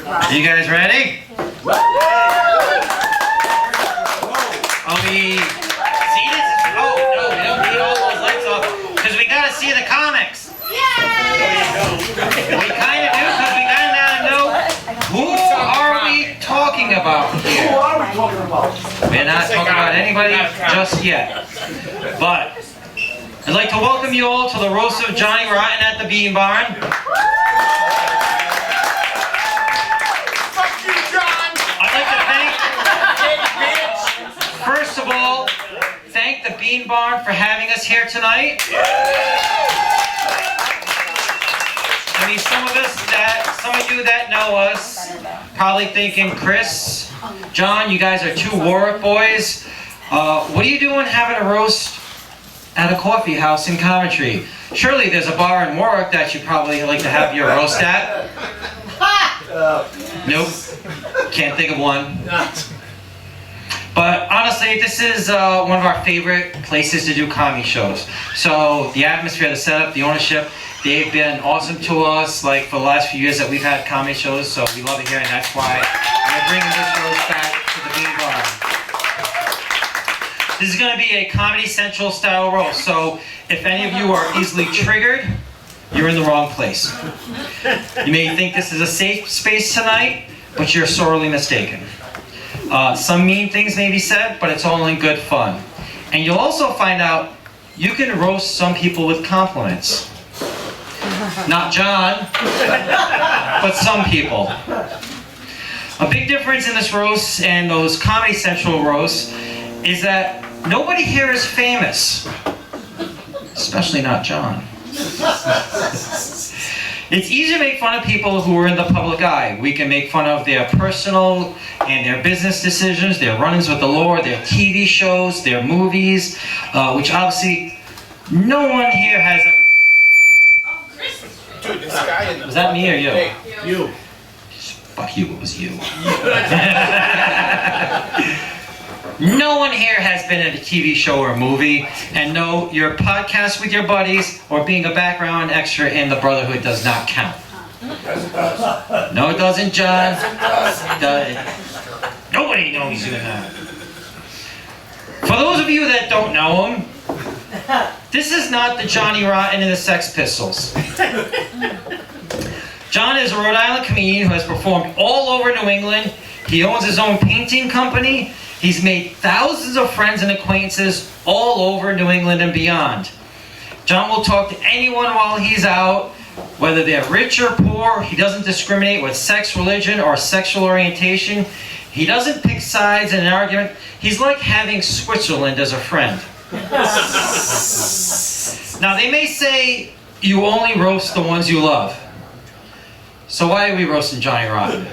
You guys ready? Are we seated? Oh, no, we don't need all those lights off because we got to see the comics. We kind of do because we kind of know who are we talking about here. Who are we talking about? We're not talking about anybody just yet. But I'd like to welcome you all to the roast of Johnny Rotten at the Bean Barn. Fuck you, John! I'd like to thank, first of all, thank the Bean Barn for having us here tonight. I mean, some of you that know us, probably thinking, Chris, John, you guys are two Warwick boys. What are you doing having a roast at a coffee house in Coventry? Surely there's a bar in Warwick that you'd probably like to have your roast at. Nope. Can't think of one. But honestly, this is one of our favorite places to do comedy shows. So the atmosphere, the setup, the ownership, they've been awesome to us like for the last few years that we've had comedy shows. So we love it here, and that's why we're bringing this roast back to the Bean Barn. This is going to be a Comedy Central style roast. So if any of you are easily triggered, you're in the wrong place. You may think this is a safe space tonight, but you're sorely mistaken. Some mean things may be said, but it's all in good fun. And you'll also find out you can roast some people with compliments. Not John, but some people. A big difference in this roast and those Comedy Central roasts is that nobody here is famous. Especially not John. It's easy to make fun of people who are in the public eye. We can make fun of their personal and their business decisions, their run-ins with the law, their TV shows, their movies, which obviously no one here has ever... Dude, this guy in the... Was that me or you? Hey, you. Fuck you, it was you. No one here has been in a TV show or movie, and no, your podcast with your buddies or being a background extra in the Brotherhood does not count. No, it doesn't, John. Nobody knows you that. For those of you that don't know him, this is not the Johnny Rotten and the Sex Pistols. John is a Rhode Island comedian who has performed all over New England. He owns his own painting company. He's made thousands of friends and acquaintances all over New England and beyond. John will talk to anyone while he's out, whether they're rich or poor. He doesn't discriminate with sex, religion, or sexual orientation. He doesn't pick sides in an argument. He's like having Switzerland as a friend. Now, they may say you only roast the ones you love. So why are we roasting Johnny Rotten?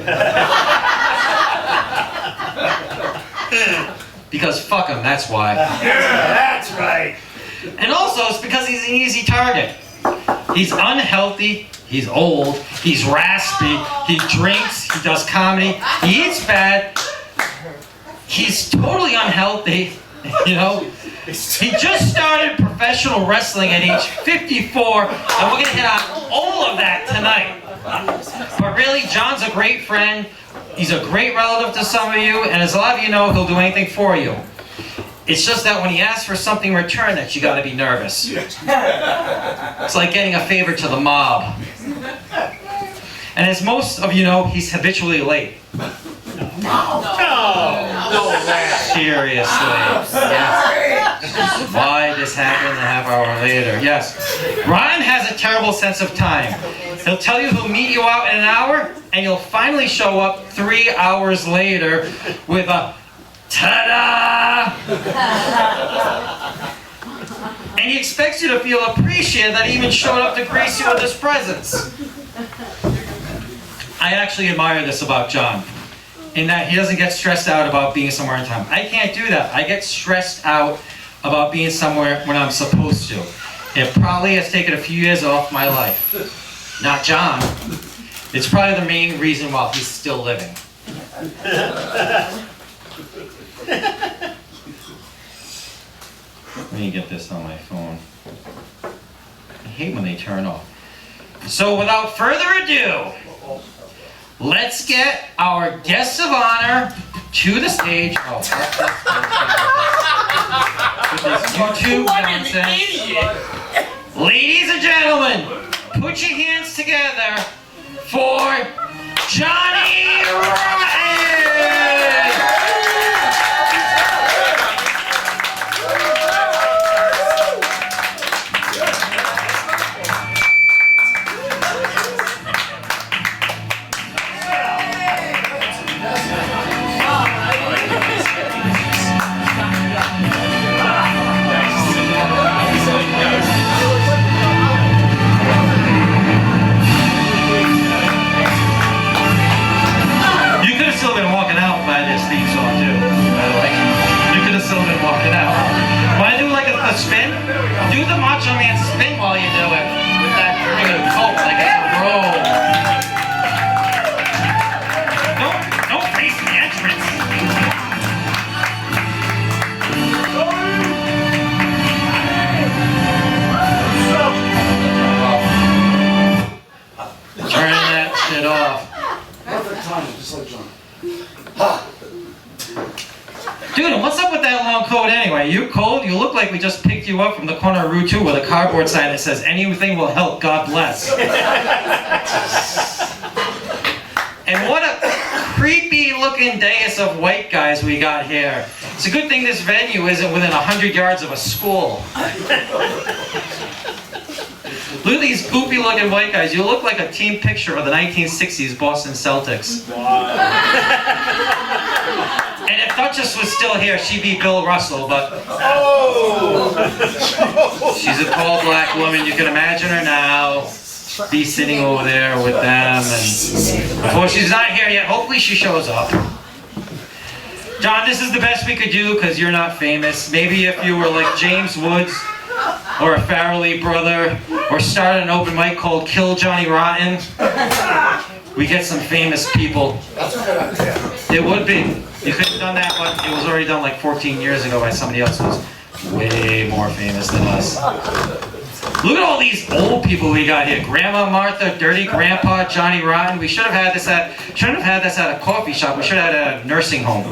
Because fuck him, that's why. Yeah, that's right. And also, it's because he's an easy target. He's unhealthy, he's old, he's raspy, he drinks, he does comedy, he eats bad, he's totally unhealthy, you know. He just started professional wrestling at age 54, and we're gonna hit on all of that tonight. But really, John's a great friend. He's a great relative to some of you, and as a lot of you know, he'll do anything for you. It's just that when he asks for something in return that you gotta be nervous. It's like getting a favor to the mob. And as most of you know, he's habitually late. No. Seriously. Yes. Why this happened a half hour later. Yes. Ryan has a terrible sense of time. He'll tell you he'll meet you out in an hour, and you'll finally show up 3 hours later with a ta-da! And he expects you to feel appreciated that he even showed up to grace you with his presence. I actually admire this about John, in that he doesn't get stressed out about being somewhere in time. I can't do that. I get stressed out about being somewhere when I'm supposed to. It probably has taken a few years off my life. Not John. It's probably the main reason why he's still living. Let me get this on my phone. I hate when they turn off. So without further ado, let's get our guests of honor to the stage. Oh, with this YouTube nonsense. Ladies and gentlemen, put your hands together for Johnny Rotten! Spin? Do the Macho Man spin while you do it. With that friggin' coat like it's a roll. Don't face the entrance. Turn that shit off. Perfect timing, just like John. Dude, what's up with that long coat anyway? You cold? You look like we just picked you up from the corner of Route 2 with a cardboard sign that says, anything will help, God bless. And what a creepy looking dais of white guys we got here. It's a good thing this venue isn't within 100 yards of a school. Look at these goofy looking white guys. You look like a team picture of the 1960s Boston Celtics. And if Duchess was still here, she'd be Bill Russell, but she's a tall black woman. You can imagine her now, be sitting over there with them. And before she's not here yet, hopefully she shows up. John, this is the best we could do because you're not famous. Maybe if you were like James Woods or a Farrelly brother or started an open mic called Kill Johnny Rotten, we get some famous people. That's a good idea. It would be. You could have done that, but it was already done like 14 years ago by somebody else who was way more famous than us. Look at all these old people we got here. Grandma Martha, Dirty Grandpa, Johnny Rotten. We shouldn't have had this at a coffee shop. We should have had it at a nursing home.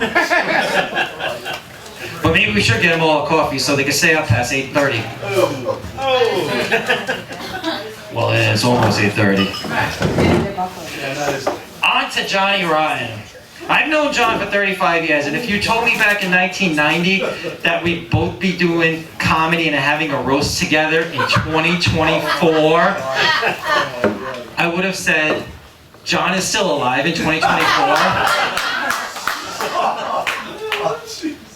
But maybe we should get them all a coffee so they can stay up past 8:30. Well, it's almost 8:30. On to Johnny Rotten. I've known John for 35 years, and if you told me back in 1990 that we'd both be doing comedy and having a roast together in 2024, I would have said, John is still alive in 2024.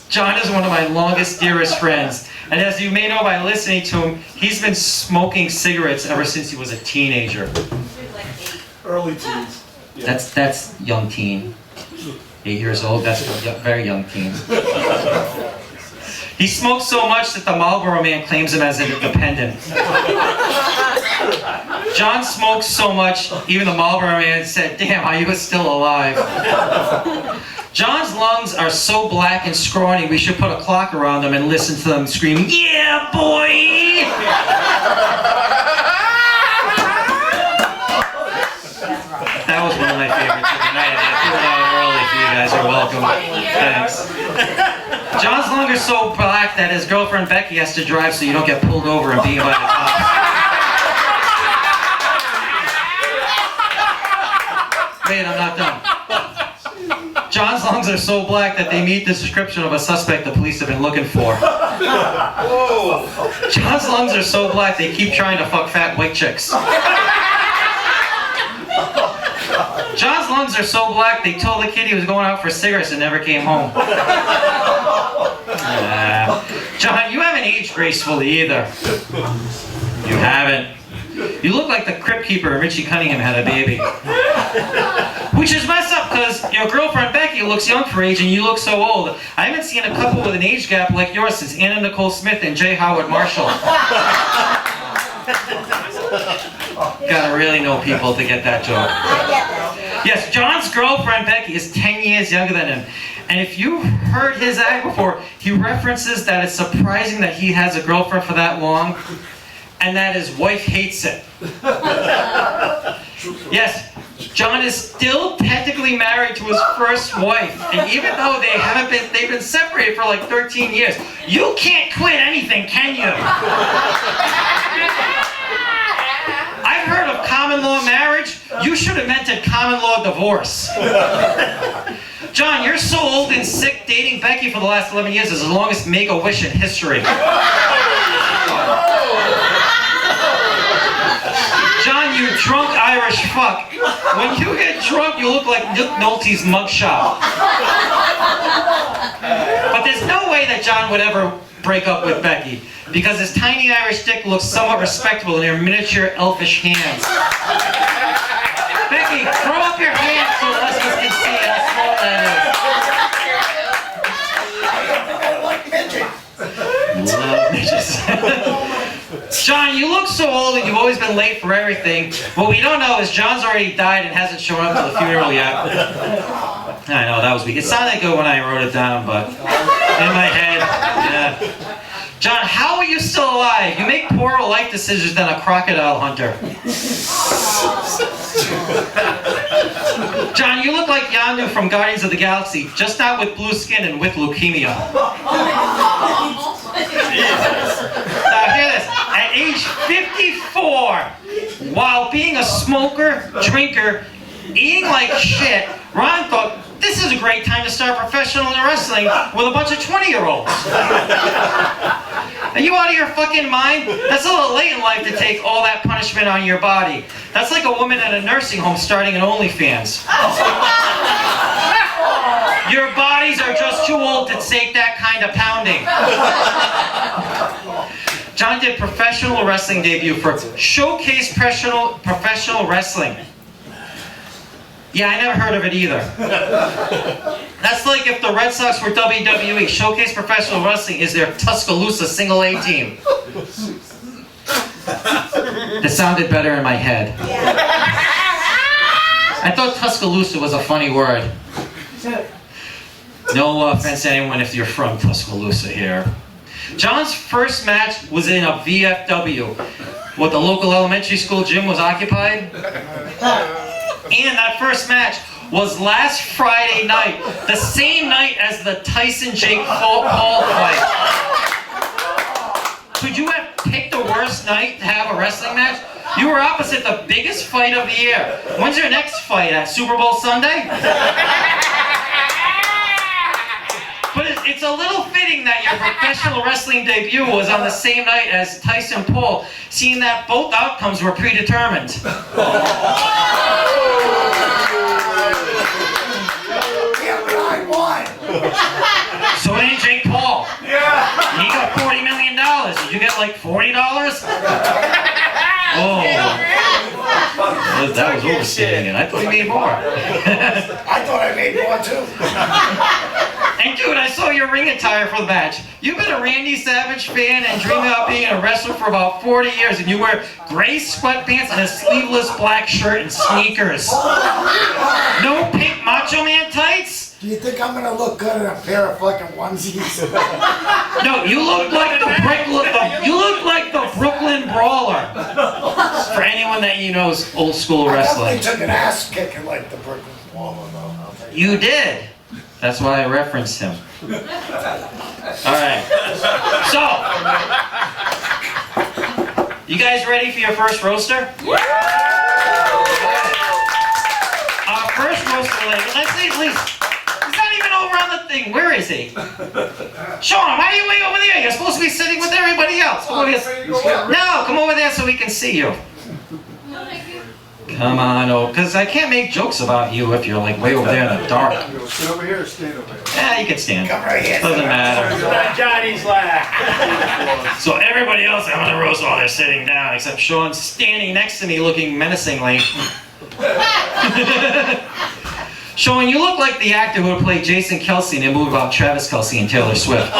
John is one of my longest, dearest friends, and as you may know by listening to him, he's been smoking cigarettes ever since he was a teenager. Early teens. Yeah. That's young teen. 8 years old, that's a very young teen. He smokes so much that the Marlboro Man claims him as an independent. John smokes so much, even the Marlboro Man said, damn, how you still alive? John's lungs are so black and scrawny, we should put a clock around them and listen to them screaming, yeah, boy! That was one of my favorites of the night, and I threw it out early for you guys. You're welcome. Thanks. John's lungs are so black that his girlfriend Becky has to drive so you don't get pulled over and beaten by the cops. Wait, I'm not done. John's lungs are so black that they meet the description of a suspect the police have been looking for. John's lungs are so black they keep trying to fuck fat white chicks. John's lungs are so black they told the kid he was going out for cigarettes and never came home. John, you haven't aged gracefully either. You haven't. You look like the crypt keeper and Richie Cunningham had a baby. Which is messed up because your girlfriend Becky looks young for age and you look so old. I haven't seen a couple with an age gap like yours since Anna Nicole Smith and J. Howard Marshall. Gotta really know people to get that joke. Yes, John's girlfriend Becky is 10 years younger than him. And if you've heard his act before, he references that it's surprising that he has a girlfriend for that long and that his wife hates it. Yes, John is still technically married to his first wife, and even though they've been separated for like 13 years, you can't quit anything, can you? I've heard of common law marriage. You should have invented common law divorce. John, you're so old and sick, dating Becky for the last 11 years is the longest Make-A-Wish in history. John, you drunk Irish fuck. When you get drunk, you look like Nick Nolte's mugshot. But there's no way that John would ever break up with Becky, because his tiny Irish dick looks somewhat respectable in her miniature elfish hands. Becky, throw up your hands so the listeners can see how small that is. Love midgets. John, you look so old and you've always been late for everything. What we don't know is John's already died and hasn't shown up to the funeral yet. I know, that was weak. It sounded good when I wrote it down, but in my head, yeah. John, how are you still alive? You make poorer life decisions than a crocodile hunter. John, you look like Yondu from Guardians of the Galaxy, just not with blue skin and with leukemia. Now hear this. At age 54, while being a smoker, drinker, eating like shit, Ron thought, this is a great time to start professional wrestling with a bunch of 20-year-olds. Are you out of your fucking mind? That's a little late in life to take all that punishment on your body. That's like a woman at a nursing home starting an OnlyFans. Your bodies are just too old to take that kind of pounding. John did professional wrestling debut for Showcase Professional Wrestling. Yeah, I never heard of it either. That's like if the Red Sox were WWE. Showcase Professional Wrestling is their Tuscaloosa single A team. It sounded better in my head. I thought Tuscaloosa was a funny word. No offense to anyone if you're from Tuscaloosa here. John's first match was in a VFW. What, the local elementary school gym was occupied? And that first match was last Friday night, the same night as the Tyson-Jake Paul fight. Could you have picked the worst night to have a wrestling match? You were opposite the biggest fight of the year. When's your next fight? At Super Bowl Sunday? But it's a little fitting that your professional wrestling debut was on the same night as Tyson Paul, seeing that both outcomes were predetermined. So it ain't Jake Paul. He got $40 million. Did you get like $40? Oh. That was overstating it. I thought he made more. I thought I made more too. And dude, I saw your ring attire for the match. You've been a Randy Savage fan and dreaming about being a wrestler for about 40 years, and you wear gray sweatpants and a sleeveless black shirt and sneakers. No pink Macho Man tights? Do you think I'm gonna look good in a pair of fucking onesies? No, you look like the Brooklyn Brawler. For anyone that you know is old school I wrestling. definitely took an ass kicking like the Brooklyn Brawler though. I'll tell you. You did. That's why I referenced him. Alright. So, you guys ready for your first roaster? Our first roaster, let's see at least. He's not even over on the thing. Where is he? Sean, why are you way over there? You're supposed to be sitting with everybody else. Come over here. No, come over there so we can see you. Come on, because I can't make jokes about you if you're like way over there in the dark. Sit over here or stand over here? Yeah, you can stand. Come right here. Doesn't matter. Johnny's laugh. So everybody else I'm gonna roast while they're sitting down, except Sean standing next to me looking menacingly. Sean, you look like the actor who would play Jason Kelce in a movie about Travis Kelce and Taylor Swift.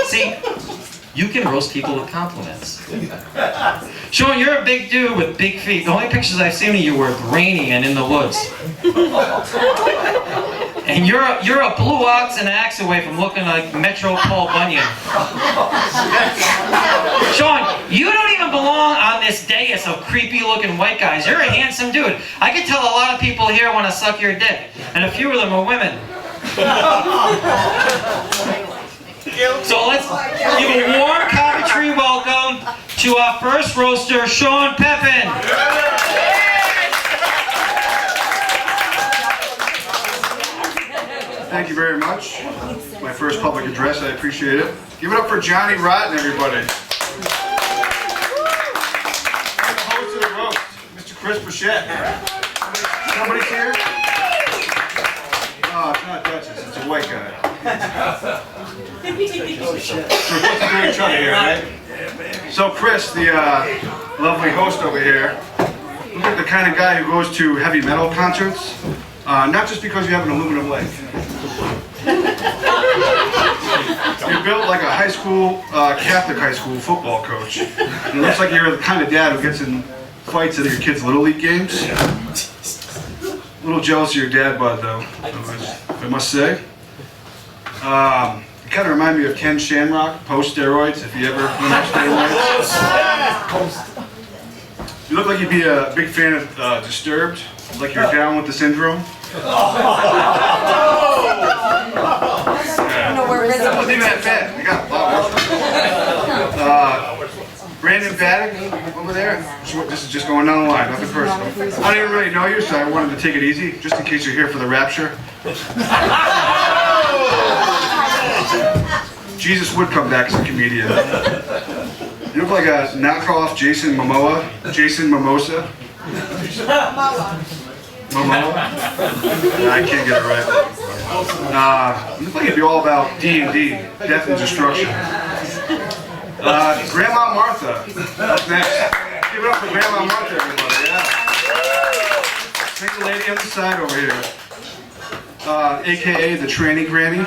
See, you can roast people with compliments. Sean, you're a big dude with big feet. The only pictures I've seen of you were grainy and in the woods. And you're a blue ox and axe away from looking like Metro Paul Bunyan. Sean, you don't even belong on this dais of creepy looking white guys. You're a handsome dude. I can tell a lot of people here want to suck your dick, and a few of them are women. So let's give a warm Coventry welcome to our first roaster, Sean Pepin. Thank you very much. My first public address, I appreciate it. Give it up for Johnny Rotten, everybody. And the host of the roast, Mr. Chris Bichette. Somebody's here? Oh, it's not Duchess, it's a white guy. We're supposed to do each other here, right? So Chris, the lovely host over here, looks like the kind of guy who goes to heavy metal concerts, not just because you have an aluminum leg. You're built like a high school, Catholic high school football coach. And it looks like you're the kind of dad who gets in fights at your kids' Little League games. A little jealous of your dad bod, though, I must say. You kind of remind me of Ken Shamrock, post-steroids, if you ever went off steroids. You look like you'd be a big fan of Disturbed, like you're down with the syndrome. It wasn't even that bad. We got a lot worse. Brandon Paddock over there. This is just going down the line, nothing personal. I don't even really know you, so I wanted to take it easy, just in case you're here for the rapture. Jesus would come back as a comedian. You look like a knockoff Jason Momoa. Jason Mimosa. Momoa? I can't get it right. You look like it'd be all about D&D, death and destruction. Grandma Martha, up next. Give it up for Grandma Martha, everybody, yeah. Single lady on the side over here. AKA the tranny granny.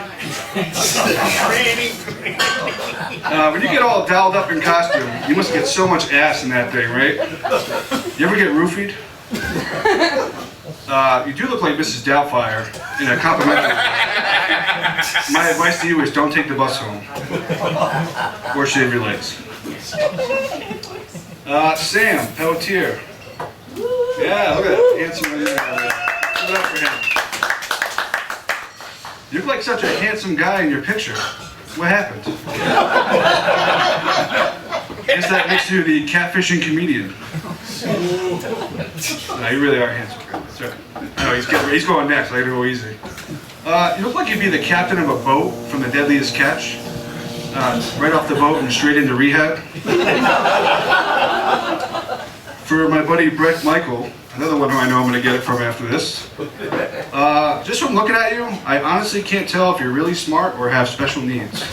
When you get all dolled up in costume, you must get so much ass in that thing, right? You ever get roofied? You do look like Mrs. Doubtfire in a complimentary. My advice to you is don't take the bus home. Or shave your legs. Sam Pelletier. Yeah, look at that. Handsome in there. Give it up for him. You look like such a handsome guy in your picture. What happened? Guess that makes you the catfishing comedian. No, you really are handsome. That's right. I know, he's going next. I gotta go easy. You look like you'd be the captain of a boat from The Deadliest Catch. Right off the boat and straight into rehab. For my buddy Brett Michael, another one who I know I'm going to get it from after this. Just from looking at you, I honestly can't tell if you're really smart or have special needs.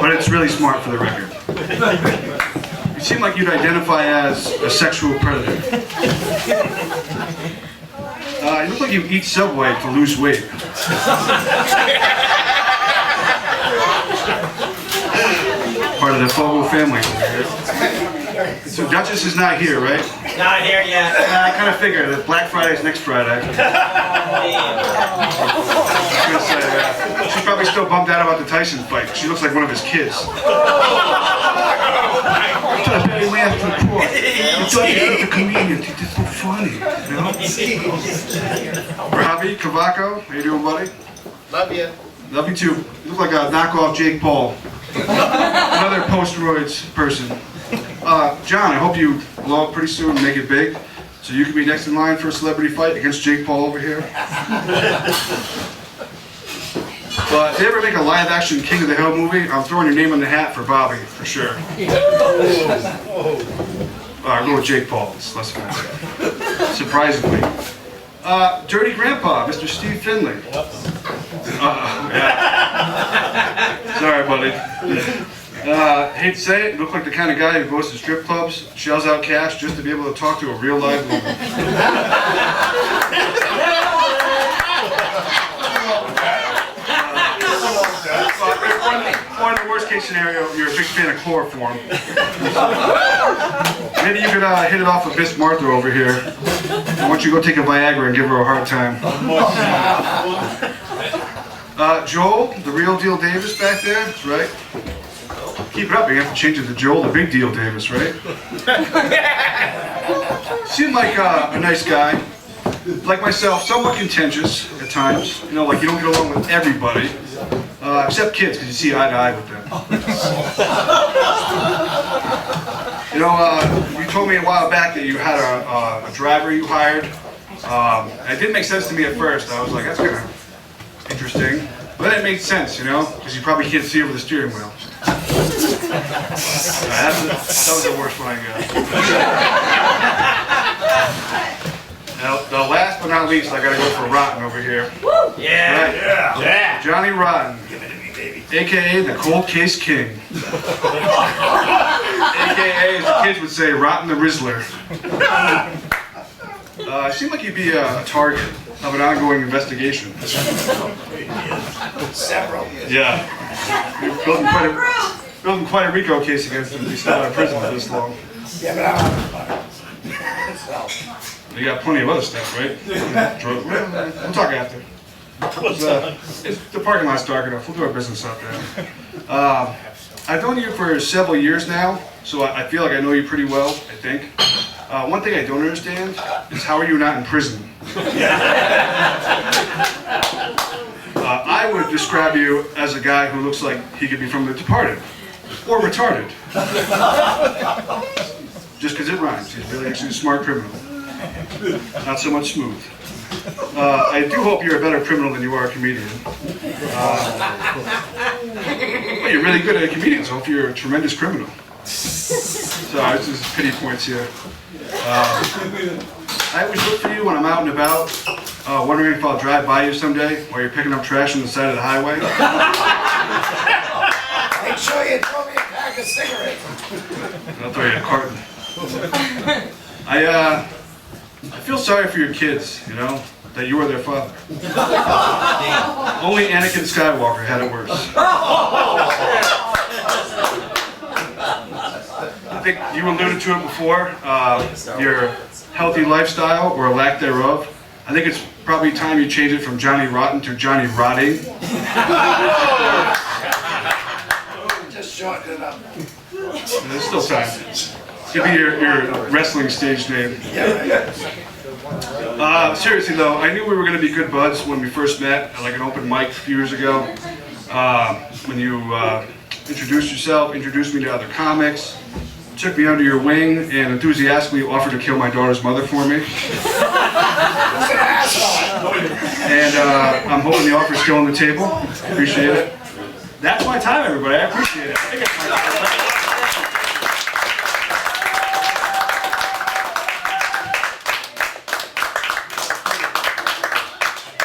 But it's really smart for the record. You seem like you'd identify as a sexual predator. You look like you eat Subway to lose weight. Part of the Fogle family over here. So Duchess is not here, right? Not here yet. I kind of figured that Black Friday's next Friday. She's probably still bummed out about the Tyson fight. She looks like one of his kids. I thought I laughed in the court. I thought he was a comedian. He's just so funny, you know? Robbie Cavaco, how you doing, buddy? Love you. Love you too. You look like a knockoff Jake Paul. Another post-roids person. John, I hope you blow up pretty soon and make it big, so you can be next in line for a celebrity fight against Jake Paul over here. But if they ever make a live-action King of the Hill movie, I'm throwing your name in the hat for Bobby, for sure. I'll go with Jake Paul. It's less offensive. Surprisingly. Dirty Grandpa, Mr. Steve Finley. Yeah. Sorry, buddy. Hate to say it, you look like the kind of guy who goes to strip clubs, shells out cash just to be able to talk to a real live woman. Or in the worst case scenario, you're a big fan of chloroform. Maybe you could hit it off with Miss Martha over here. Why don't you go take a Viagra and give her a hard time? Joel, the real deal Davis back there, that's right. Keep it up, you have to change it to Joel, the big deal Davis, right? Seemed like a nice guy. Like myself, somewhat contentious at times. You know, like you don't get along with everybody. Except kids, because you see eye to eye with them. You know, you told me a while back that you had a driver you hired. It didn't make sense to me at first. I was like, that's kind of interesting. But then it made sense, you know, because you probably can't see over the steering wheel. That was the worst one I got. Now, the last but not least, I gotta go for Rotten over here. Yeah. Right. Yeah. Johnny Rotten, aka the Cold Case King. AKA, as the kids would say, Rotten the Rizzler. It seemed like you'd be a target of an ongoing investigation. Several. Yeah. You're building quite a RICO case against him if he's still out of prison for this long. Yeah, but I'm so. You got plenty of other stuff, right? Drug. We'll talk after. The parking lot's dark enough. We'll do our business out there. I've known you for several years now, so I feel like I know you pretty well, I think. One thing I don't understand is how are you not in prison? I would describe you as a guy who looks like he could be from The Departed, or retarded. Just because it rhymes. He's really actually a smart criminal. Not so much smooth. I do hope you're a better criminal than you are a comedian. Well, you're really good at a comedian, so I hope you're a tremendous criminal. So it's just pity points here. I always look for you when I'm out and about, wondering if I'll drive by you someday while you're picking up trash on the side of the highway. Make sure you throw me a pack of cigarettes. I'll throw you a carton. I feel sorry for your kids, you know, that you were their father. Only Anakin Skywalker had it worse. I think you alluded to it before, your healthy lifestyle, or lack thereof. I think it's probably time you change it from Johnny Rotten to Johnny Rotting. Just shorten it up. There's still time. It's gonna be your wrestling stage name. Seriously though, I knew we were gonna be good buds when we first met at like an open mic a few years ago. When you introduced yourself, introduced me to other comics, took me under your wing, and enthusiastically offered to kill my daughter's mother for me. And I'm hoping the offer's still on the table. Appreciate it. That's my time, everybody. I appreciate it.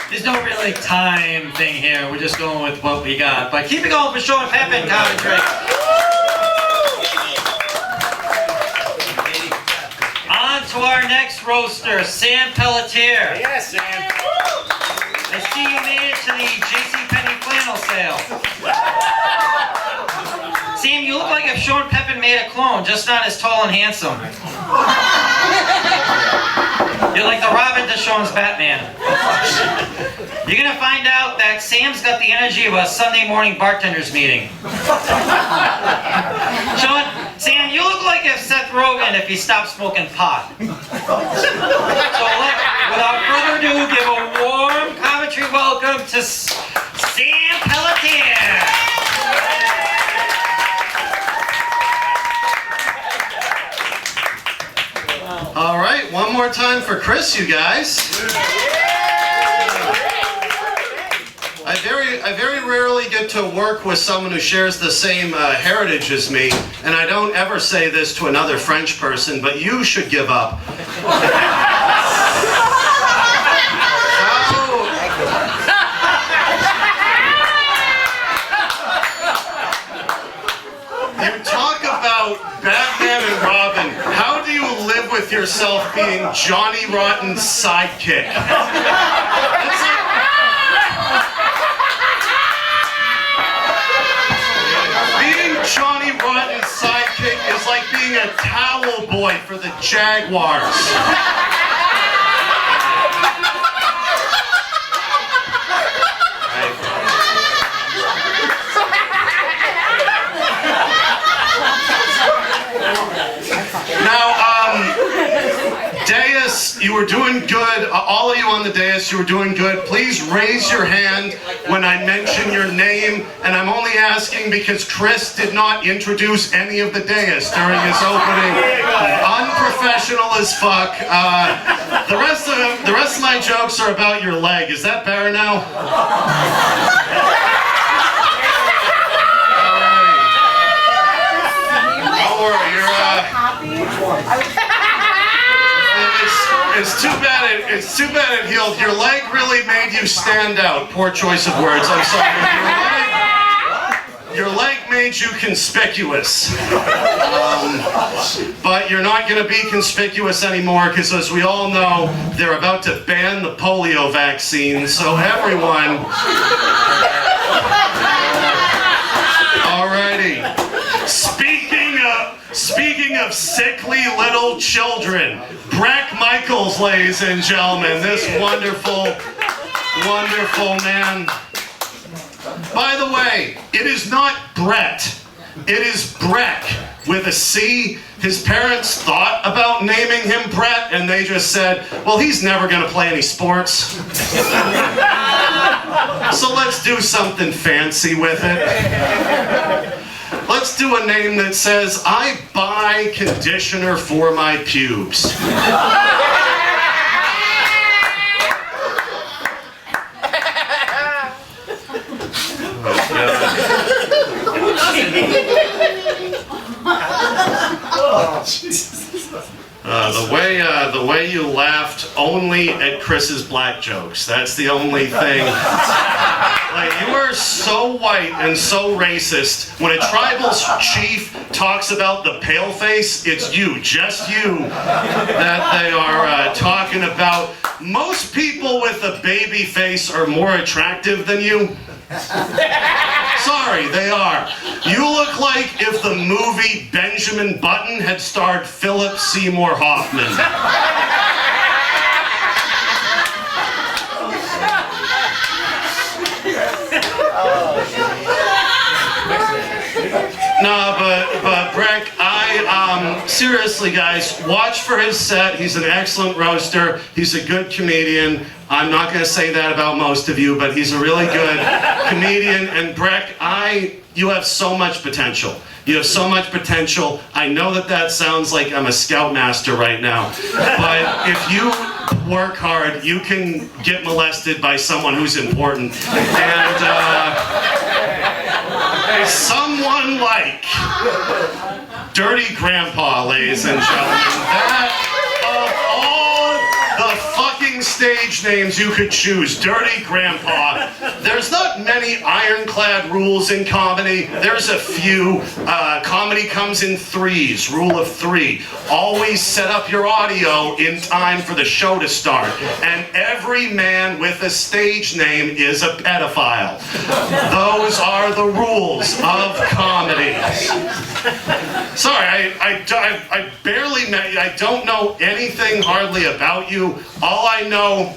There's no really time thing here. We're just going with what we got. But keep it going for Sean Pepin commentary. On to our next roaster, Sam Pelletier. Yes, Sam. I see you made it to the JCPenney flannel sale. Sam, you look like if Sean Pepin made a clone, just not as tall and handsome. You're like the Robin to Sean's Batman. You're gonna find out that Sam's got the energy of a Sunday morning bartenders meeting. Sam, you look like if Seth Rogen if he stopped smoking pot. So without further ado, give a warm commentary welcome to Sam Pelletier. All right, one more time for Chris, you guys. I very rarely get to work with someone who shares the same heritage as me, and I don't ever say this to another French person, but you should give up. You talk about Batman and Robin. How do you live with yourself being Johnny Rotten's sidekick? Being Johnny Rotten's sidekick is like being a towel boy for the Jaguars. were doing good. All of you on the dais, you were doing good. Please raise your hand when I mention your name. And I'm only asking because Chris did not introduce any of the dais during his opening. Unprofessional as fuck. The rest of my jokes are about your leg. Is that better now? Don't worry, it's too bad it healed. Your leg really made you stand out. Poor choice of words. I'm sorry. Your leg made you conspicuous. But you're not going to be conspicuous anymore because, as we all know, they're about to ban the polio vaccine. So everyone. Alrighty. Speaking of sickly little children, Breck Michaels, ladies and gentlemen, this wonderful, wonderful man. By the way, it is not Brett, it is Breck with a C. His parents thought about naming him Brett, and they just said, well, he's never gonna play any sports. So let's do something fancy with it. Let's do a name that says, I buy conditioner for my pubes. The way you laughed only at Chris's black jokes. That's the only thing. Like, you are so white and so racist. When a tribal chief talks about the pale face, it's you, just you, that they are talking about. Most people with a baby face are more attractive than you. Sorry, they are. You look like if the movie Benjamin Button had starred Philip Seymour Hoffman. No, but Breck, seriously guys, watch for his set. He's an excellent roaster. He's a good comedian. I'm not going to say that about most of you, but he's a really good comedian. And Breck, you have so much potential. You have so much potential. I know that sounds like I'm a scoutmaster right now, but if you work hard, you can get molested by someone who's important. And someone like Dirty Grandpa, ladies and gentlemen. That, of all the fucking stage names you could choose, Dirty Grandpa. There's not many ironclad rules in comedy. There's a few. Comedy comes in threes, rule of three. Always set up your audio in time for the show to start. And every man with a stage name is a pedophile. Those are the rules of comedy. Sorry, I barely met you. I don't know anything hardly about you. All I know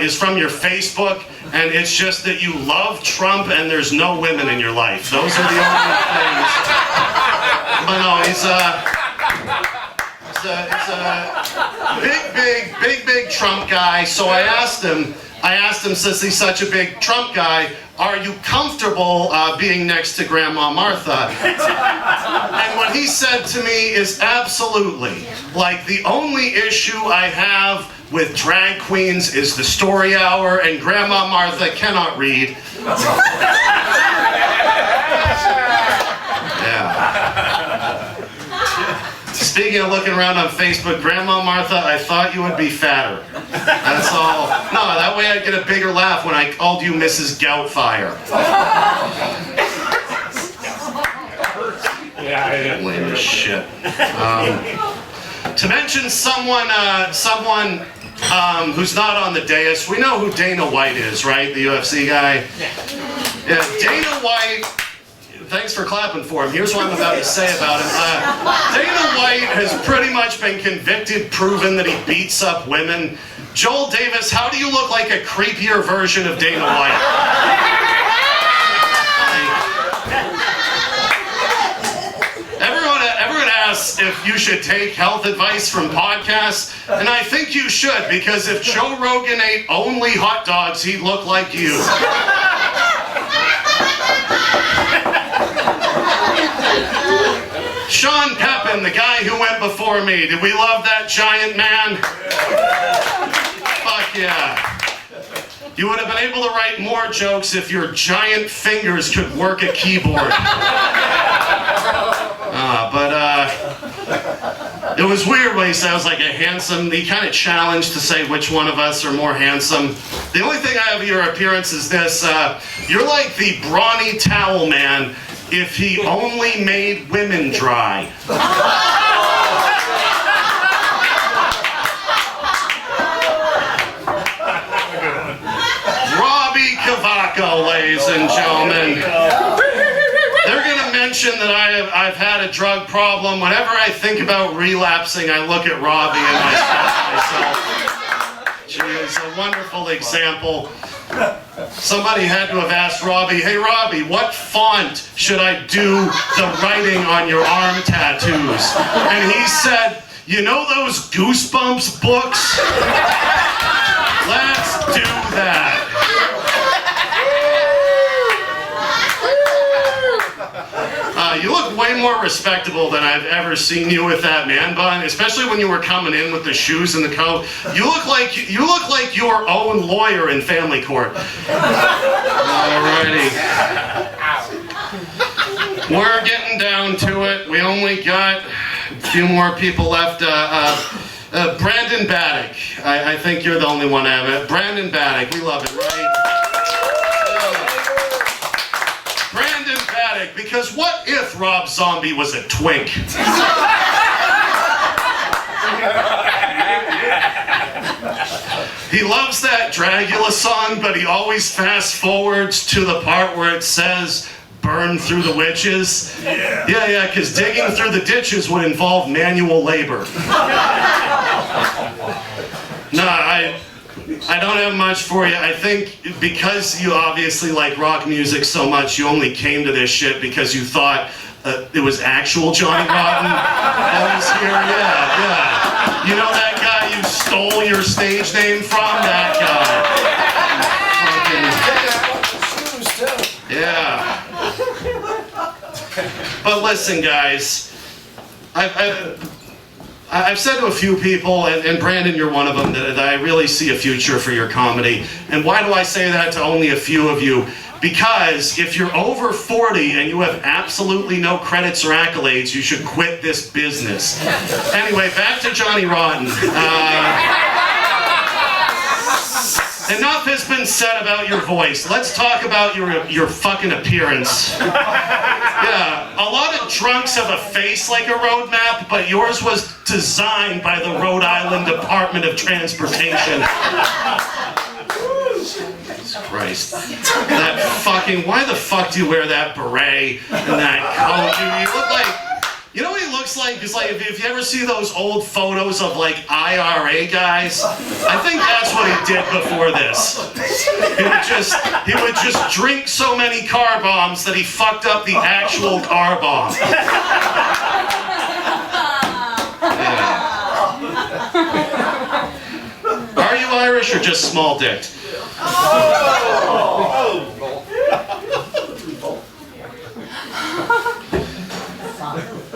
is from your Facebook, and it's just that you love Trump and there's no women in your life. Those are the only things. But no, he's a big Trump guy. So I asked him, since he's such a big Trump guy, are you comfortable being next to Grandma Martha? And what he said to me is absolutely. Like, the only issue I have with drag queens is the story hour, and Grandma Martha cannot read. Yeah. Speaking of looking around on Facebook, Grandma Martha, I thought you would be fatter. That's all. No, that way I'd get a bigger laugh when I called you Mrs. Goutfire. Yeah, lame as shit. To mention someone who's not on the dais, we know who Dana White is, right? The UFC guy? Yeah, Dana White. Thanks for clapping for him. Here's what I'm about to say about him. Dana White has pretty much been convicted, proven that he beats up women. Joel Davis, how do you look like a creepier version of Dana White? Everyone us if you should take health advice from podcasts, and I think you should, because if Joe Rogan ate only hot dogs, he'd look like you. Sean Pepin, the guy who went before me, did we love that giant man? Fuck yeah. You would have been able to write more jokes if your giant fingers could work a keyboard. It was weird when he said I was like a handsome, he kind of challenged to say which one of us are more handsome. The only thing I have of your appearance is this, you're like the brawny towel man if he only made women dry. Robbie Cavaco, ladies and gentlemen. They're gonna mention that I've had a drug problem. Whenever I think about relapsing, I look at Robbie and I stop myself. She is a wonderful example. Somebody had to have asked Robbie, hey Robbie, what font should I do the writing on your arm tattoos? And he said, you know those Goosebumps books? Let's do that. You look way more respectable than I've ever seen you with that man bun, especially when you were coming in with the shoes and the coat. You look like your own lawyer in family court. Alrighty. We're getting down to it. We only got a few more people left. Brandon Baddock. I think you're the only one I have. Brandon Baddock. We love it, right? Brandon Baddock, because what if Rob Zombie was a twink? He loves that Dragula song, but he always fast forwards to the part where it says, burn through the witches. Yeah, because digging through the ditches would involve manual labor. No, I don't have much for you. I think because you obviously like rock music so much, you only came to this shit because you thought it was actual Johnny Rotten that was here. Yeah. You know that guy you stole your stage name from? That guy. Yeah. But listen, guys. I've said to a few people, and Brandon, you're one of them, that I really see a future for your comedy. And why do I say that to only a few of you? Because if you're over 40 and you have absolutely no credits or accolades, you should quit this business. Anyway, back to Johnny Rotten. Enough has been said about your voice. Let's talk about your fucking appearance. Yeah, a lot of drunks have a face like a road map, but yours was designed by the Rhode Island Department of Transportation. Jesus Christ. That fucking, why the fuck do you wear that beret and that coat? You look like, you know what he looks like? It's like if you ever see those old photos of like IRA guys, I think that's what he did before this. He would just drink so many car bombs that he fucked up the actual car bomb. Yeah. Are you Irish or just small-dicked?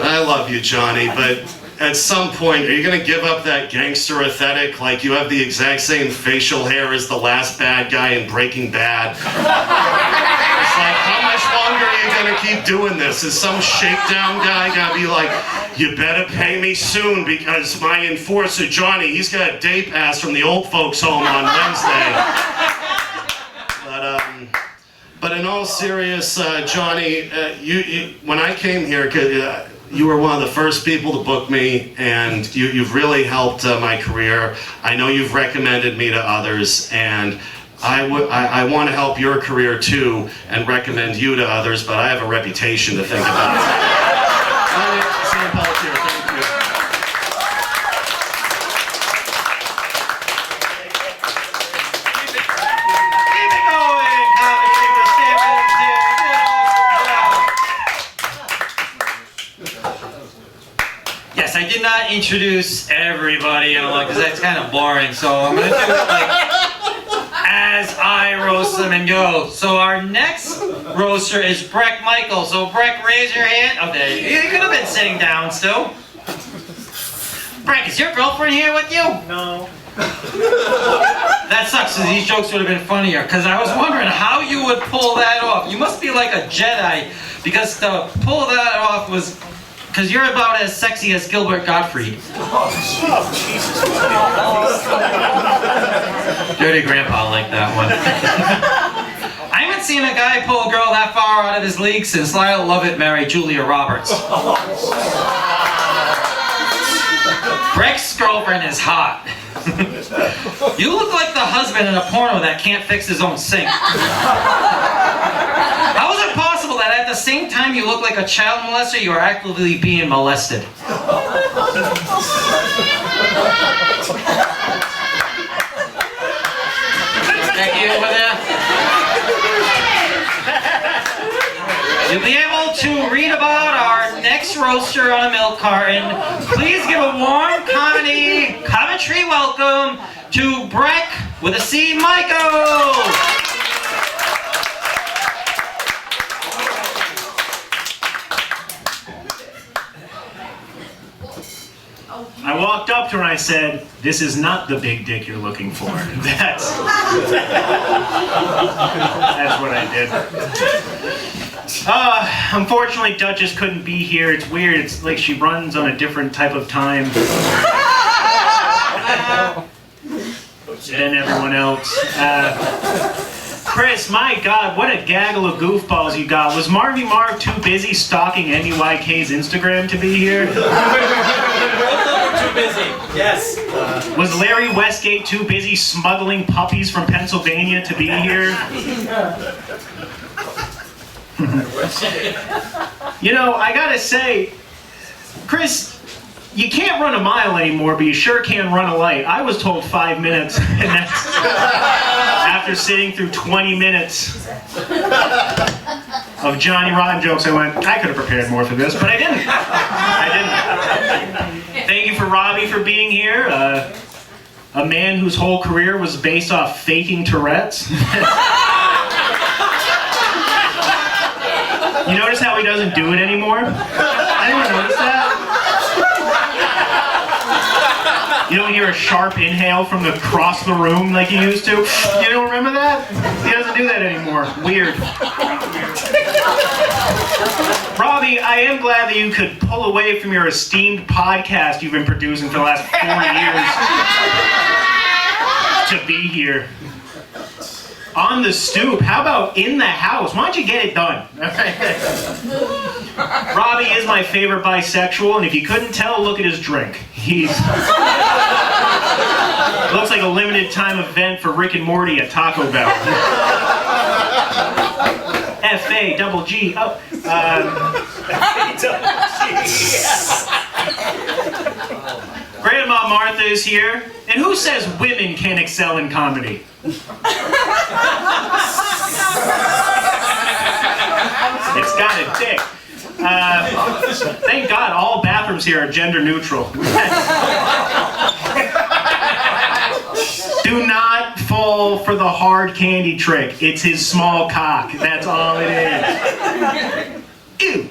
I love you, Johnny, but at some point, are you going to give up that gangster aesthetic? Like you have the exact same facial hair as the last bad guy in Breaking Bad. It's like, how much longer are you going to keep doing this? Is some shakedown guy going to be like, you better pay me soon because my enforcer, Johnny, he's got a day pass from the old folks home on Wednesday. But in all seriousness, Johnny, you when I came here, you were one of the first people to book me, and you've really helped my career. I know you've recommended me to others, and I want to help your career too, and recommend you to others, but I have a reputation to think about. Sam Pelletier, thank you. not introduce everybody, because that's kind of boring. So I'm gonna do it like as I roast them and go. So our next roaster is Breck Michael. So Breck, raise your hand. Oh, there you could have been sitting down still. Breck, is your girlfriend here with you? No. That sucks, because these jokes would have been funnier. Because I was wondering how you would pull that off. You must be like a Jedi, because to pull that off was... Because you're about as sexy as Gilbert Gottfried. Dirty Grandpa liked that one. I haven't seen a guy pull a girl that far out of his league since Lyle Lovett married Julia Roberts. Breck's girlfriend is hot. You look like the husband in a porno that can't fix his own sink. How is it possible that at the same time you look like a child molester, you are actively being molested? Is that you over there? You'll be able to read about our next roaster on a milk carton. Please give a warm commentary welcome to Breck with a C, Michael. I walked up to her and I said, "This is not the big dick you're looking for." That's what I did. Unfortunately, Duchess couldn't be here. It's weird. It's like she runs on a different type of time than everyone else. Chris, my God, what a gaggle of goofballs you got. Was Marvy Marv too busy stalking NUYK's Instagram to be here? Too busy. Yes. Was Larry Westgate too busy smuggling puppies from Pennsylvania to be here? You know, I gotta say, Chris, you can't run a mile anymore, but you sure can run a light. I was told 5 minutes, and that's after sitting through 20 minutes of Johnny Rotten jokes. I went, I could have prepared more for this, but I didn't. Thank you for Robbie for being here. A man whose whole career was based off faking Tourette's. You notice how he doesn't do it anymore? Anyone notice that? You don't hear a sharp inhale from across the room like you used to? You don't remember that? He doesn't do that anymore. Weird. Robbie, I am glad that you could pull away from your esteemed podcast you've been producing for the last 4 years to be here. On the stoop. How about in the house? Why don't you get it done? Robbie is my favorite bisexual, and if you couldn't tell, look at his drink. He's... looks like a limited time event for Rick and Morty at Taco Bell. F-A-double-G. Oh. Grandma Martha is here. And who says women can't excel in comedy? It's got a dick. Thank God all bathrooms here are gender neutral. Do not fall for the hard candy trick. It's his small cock. That's all it is. Ew.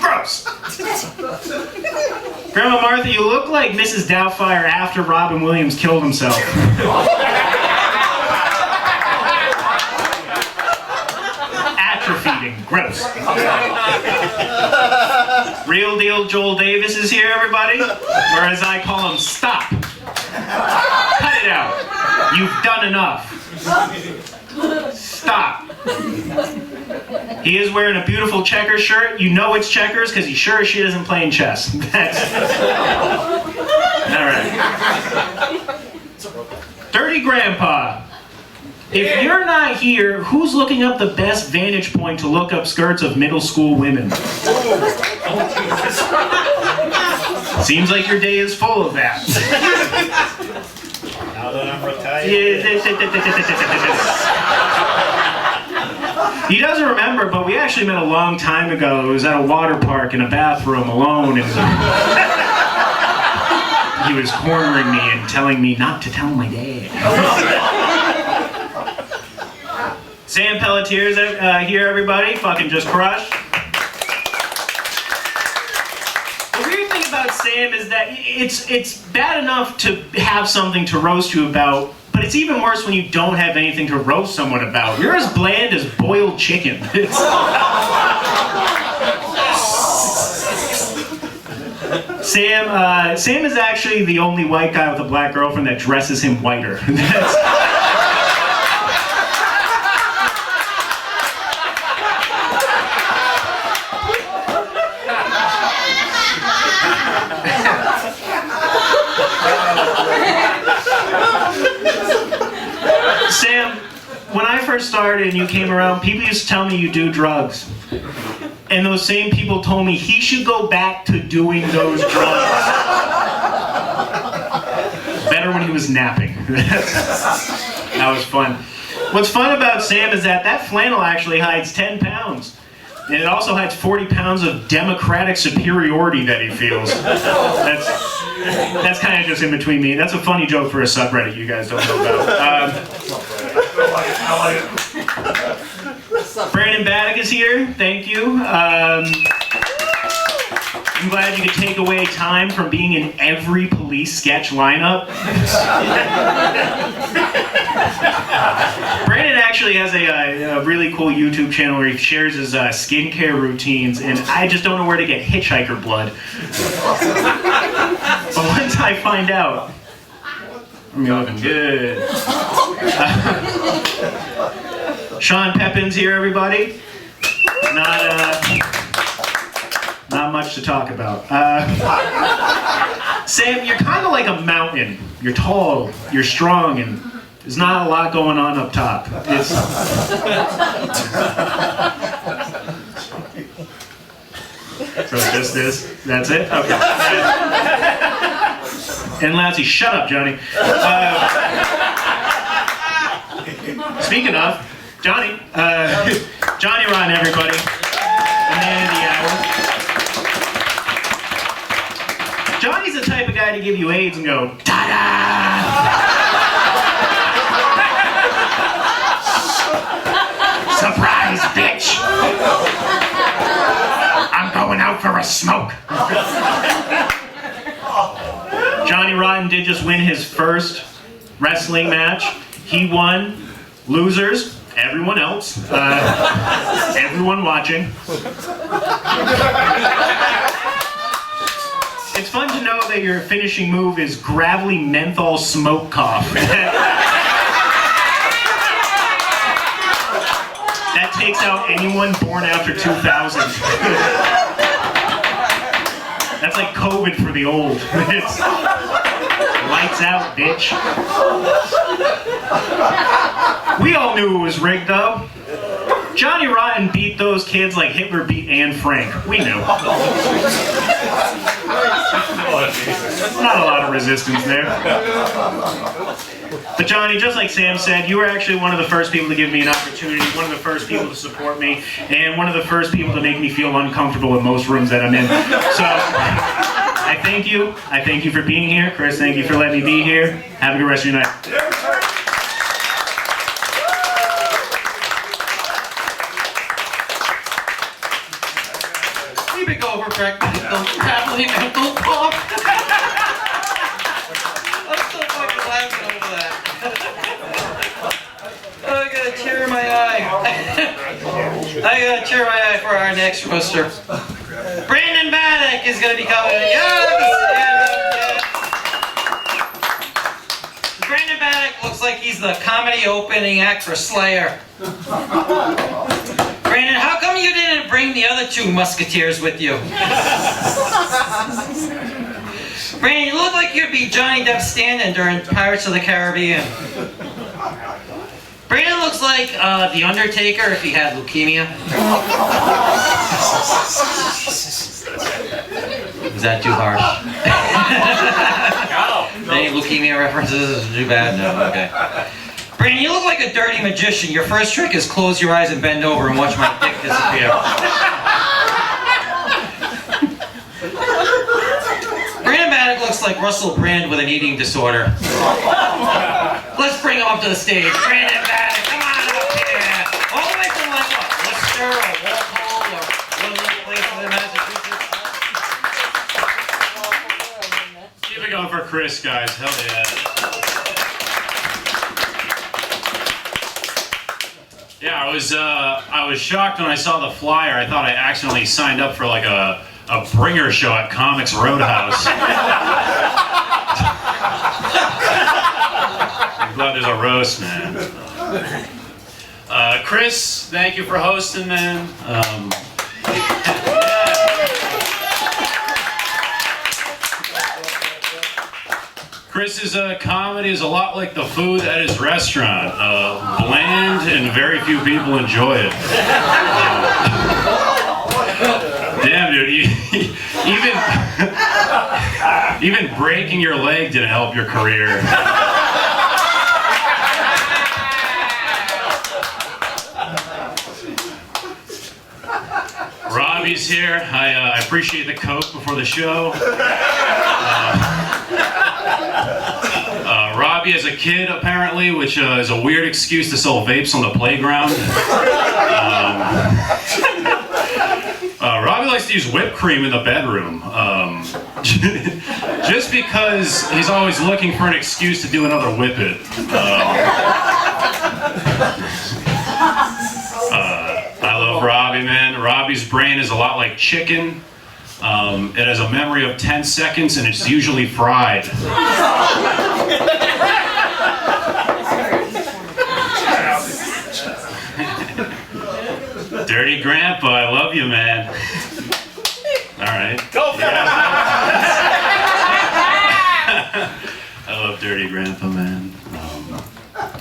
Gross. Grandma Martha, you look like Mrs. Doubtfire after Robin Williams killed himself. Atrophying. Gross. Real deal Joel Davis is here, everybody. Or as I call him, stop. Cut it out. You've done enough. Stop. He is wearing a beautiful checker shirt. You know it's checkers because he's sure as shit isn't playing chess. That's... All right. Dirty Grandpa. If you're not here, who's looking up the best vantage point to look up skirts of middle school women? Seems like your day is full of that. Now that I'm retired. He doesn't remember, but we actually met a long time ago. It was at a water park in a bathroom alone. And he was cornering me and telling me not to tell my dad. Sam Pelletier's here, everybody. Fucking just crushed. The weird thing about Sam is that it's bad enough to have something to roast you about, but it's even worse when you don't have anything to roast someone about. You're as bland as boiled chicken. Sam is actually the only white guy with a black girlfriend that dresses him whiter. Sam, when I first started and you came around, people used to tell me you do drugs. And those same people told me he should go back to doing those drugs. Better when he was napping. That was fun. What's fun about Sam is that flannel actually hides 10 pounds. And it also hides 40 pounds of democratic superiority that he feels. That's kind of just in between me. That's a funny joke for a subreddit you guys don't know about. Brandon Baddick is here. Thank you. I'm glad you could take away time from being in every police sketch lineup. Brandon actually has a really cool YouTube channel where he shares his skincare routines, and I just don't know where to get hitchhiker blood. But once I find out, I'm looking good. Sean Pepin's here, everybody. Not much to talk about. Sam, you're kind of like a mountain. You're tall, you're strong, and there's not a lot going on up top. So just this? That's it? Okay. And Lassie, shut up, Johnny. Speaking of, Johnny, Johnny Rotten, everybody. The man of the hour. Johnny's the type of guy to give you AIDS and go, ta-da! Surprise, bitch! I'm going out for a smoke. Johnny Rotten did just win his first wrestling match. He won. Losers, everyone else, everyone watching. It's fun to know that your finishing move is gravelly menthol smoke cough. That takes out anyone born after 2000. That's like COVID for the old. It's lights out, bitch. We all knew it was rigged, though. Johnny Rotten beat those kids like Hitler beat Anne Frank. We knew. Not a lot of resistance there. But Johnny, just like Sam said, you were actually one of the first people to give me an opportunity, one of the first people to support me, and one of the first people to make me feel uncomfortable in most rooms that I'm in. So, I thank you. I thank you for being here. Chris, thank you for letting me be here. Have a good rest of your night. Keep it going for breakfast. Gravelly mental cough. I'm so fucking laughing over that. Oh, I got a tear in my eye. I got a tear in my eye for our next roaster. Brandon Baddick is going to be coming. Yes! Brandon Baddick looks like he's the comedy opening act for Slayer. Brandon, how come you didn't bring the other two musketeers with you? Brandon, you look like you'd be Johnny Depp stand-in during Pirates of the Caribbean. Brandon looks like The Undertaker if he had leukemia. Is that too harsh? Any leukemia references? Is too bad? No, okay. Brandon, you look like a dirty magician. Your first trick is close your eyes and bend over and watch my dick disappear. Brandon Baddick looks like Russell Brand with an eating disorder. Let's bring him up to the stage. Brandon Bannon, come on up here. All the way from like what? Worcester or Walpole or one of those places in Massachusetts. Keep it going for Chris, guys. Hell yeah. Yeah, I was shocked when I saw the flyer. I thought I accidentally signed up for like a bringer show at Comics Roadhouse. I'm glad there's a roast, man. Chris, thank you for hosting, man. Chris's comedy is a lot like the food at his restaurant. Bland and very few people enjoy it. Damn, dude, even breaking your leg didn't help your career. Robbie's here. I appreciate the Coke before the show. Robbie as a kid, apparently, which is a weird excuse to sell vapes on the playground. Robbie likes to use whipped cream in the bedroom. Just because he's always looking for an excuse to do another whip it. I love Robbie, man. Robbie's brain is a lot like chicken. It has a memory of 10 seconds and it's usually fried. Dirty Grandpa, I love you, man. Alright. Go for it! I love Dirty Grandpa, man.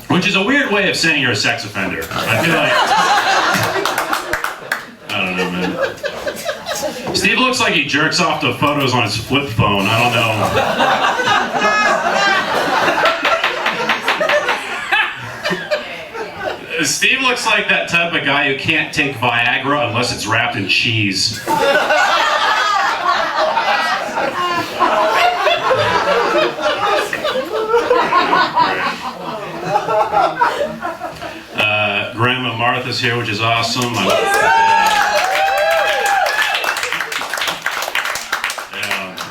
Which is a weird way of saying you're a sex offender. I feel like... I don't know, man. Steve looks like he jerks off to photos on his flip phone. I don't know. Steve looks like that type of guy who can't take Viagra unless it's wrapped in cheese. Grandma Martha's here, which is awesome.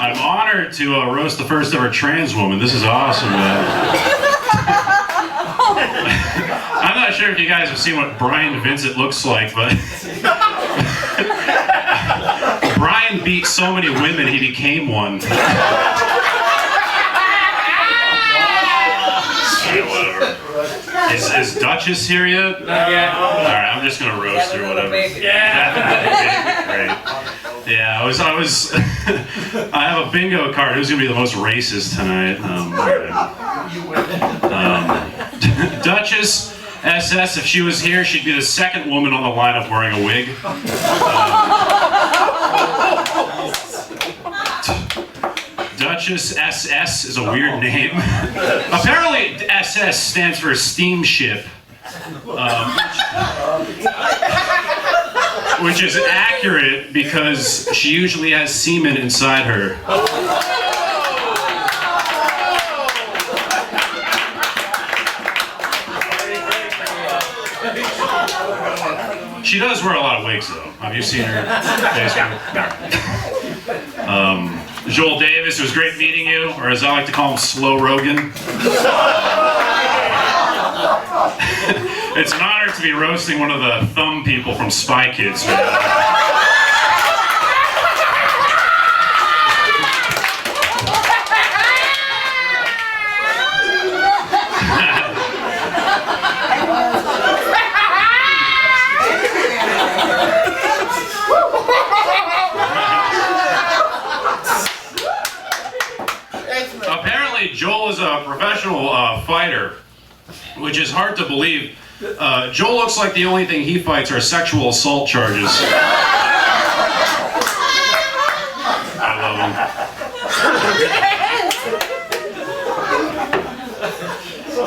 I'm honored to roast the first ever trans woman. This is awesome, man. I'm not sure if you guys have seen what Brian Vincent looks like, but Brian beat so many women he became one. Yeah, whatever. Is Duchess here yet? Yeah. Alright, I'm just gonna roast her, whatever. Yeah. Great. Yeah, I have a bingo card. Who's gonna be the most racist tonight? Duchess SS, if she was here, she'd be the second woman on the lineup wearing a wig. Duchess SS is a weird name. Apparently, SS stands for steamship. Which is accurate because she usually has semen inside her. She does wear a lot of wigs though. Have you seen her face? Joel Davis, it was great meeting you, or as I like to call him, Slow Rogan. It's an honor to be roasting one of the thumb people from Spy Kids. Apparently, Joel is a professional fighter, which is hard to believe. Joel looks like the only thing he fights are sexual assault charges. I love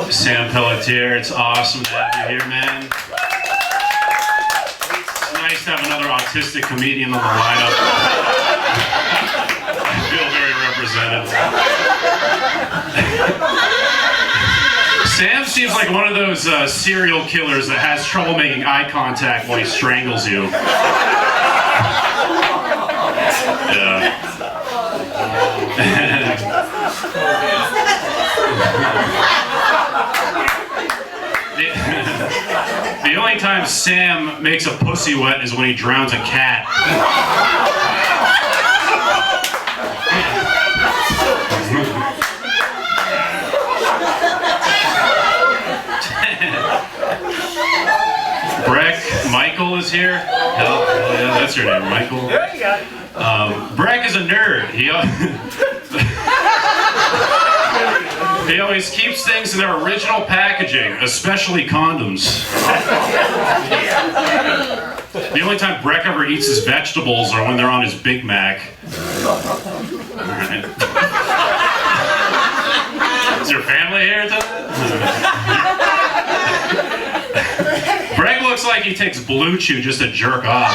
him. Sam Pelletier, it's awesome to have you here, man. It's nice to have another autistic comedian on the lineup. I feel very represented. represented. Sam seems like one of those serial killers that has trouble making eye contact when he strangles you. Yeah. The only time Sam makes a pussy wet is when he drowns a cat. Breck Michael is here. Hell, yeah, that's your name, Michael. There you go. Breck is a nerd. He always keeps things in their original packaging, especially condoms. The only time Breck ever eats his vegetables are when they're on his Big Mac. Alright. Is your family here tonight? Breck looks like he takes Blue Chew just to jerk off.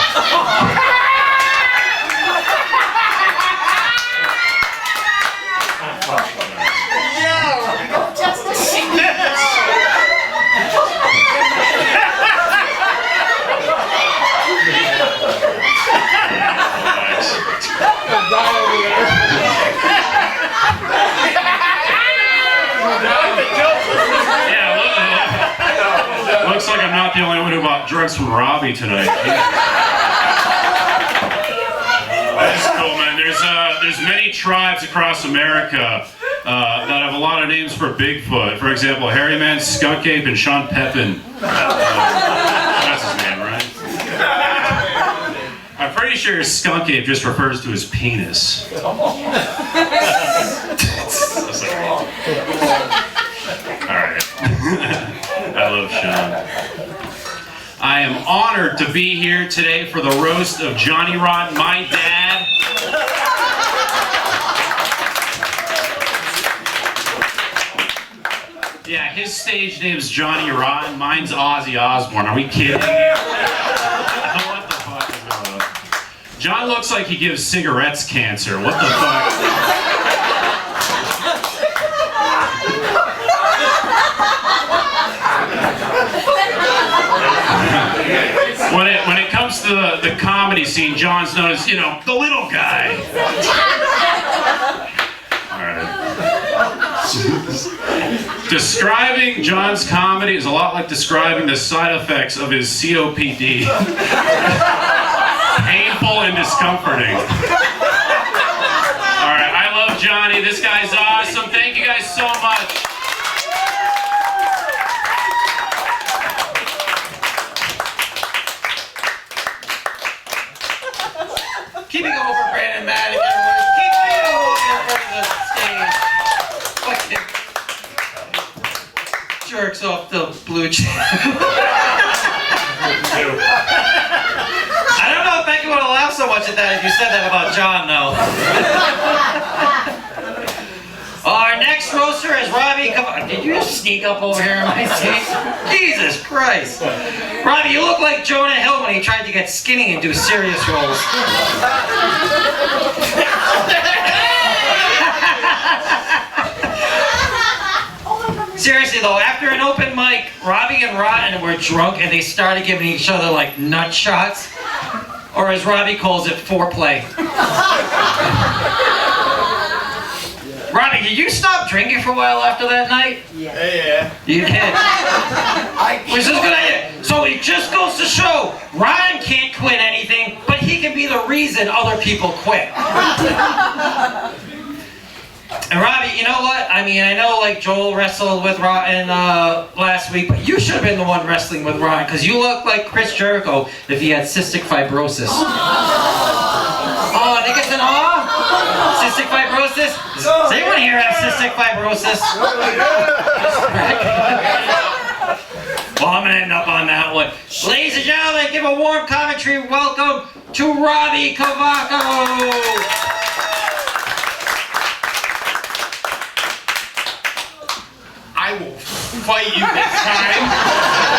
Looks like I'm not the only one who bought drugs from Robbie tonight. That's cool, man. There's many tribes across America that have a lot of names for Bigfoot. For example, Hairy Man, Skunk Ape, and Sean Pepin. That's his name, right? I'm pretty sure Skunk Ape just refers to his penis. Alright. I love Sean. I am honored to be here today for the roast of Johnny Rotten, my dad. Yeah, his stage name's Johnny Rotten, mine's Ozzy Osbourne. Are we kidding? What the fuck is going on? John looks like he gives cigarettes cancer. What the fuck? When it comes to the comedy scene, John's known as, the little guy. Alright. Describing John's comedy is a lot like describing the side effects of his COPD. Painful and discomforting. Alright, I love Johnny. This guy's awesome. Thank you guys so much. Keep it going for Brandon Maddox, everyone. Keep it going for the stage. Fucking jerks off the Blue Chew. I don't know if Becky would have laughed so much at that if you said that about John, though. Our next roaster is Robbie. Come on, did you just sneak up over here in my seat? Jesus Christ. Robbie, you look like Jonah Hill when he tried to get skinny and do serious roles. Seriously though, after an open mic, Robbie and Rotten were drunk and they started giving each other like nut shots. Or as Robbie calls it, foreplay. Robbie, did you stop drinking for a while after that night? Yeah. You did. Which is a good idea. So it just goes to show, Ryan can't quit anything, but he can be the reason other people quit. And Robbie, you know what? I mean, I know like Joel wrestled with Ryan last week, but you should have been the one wrestling with Ryan, because you look like Chris Jericho if he had cystic fibrosis. Oh, I think it's an awe? Cystic fibrosis? Does anyone here have cystic fibrosis? Well, I'm gonna end up on that one. Ladies and gentlemen, give a warm commentary welcome to Robbie Cavaco. I will fight you this time.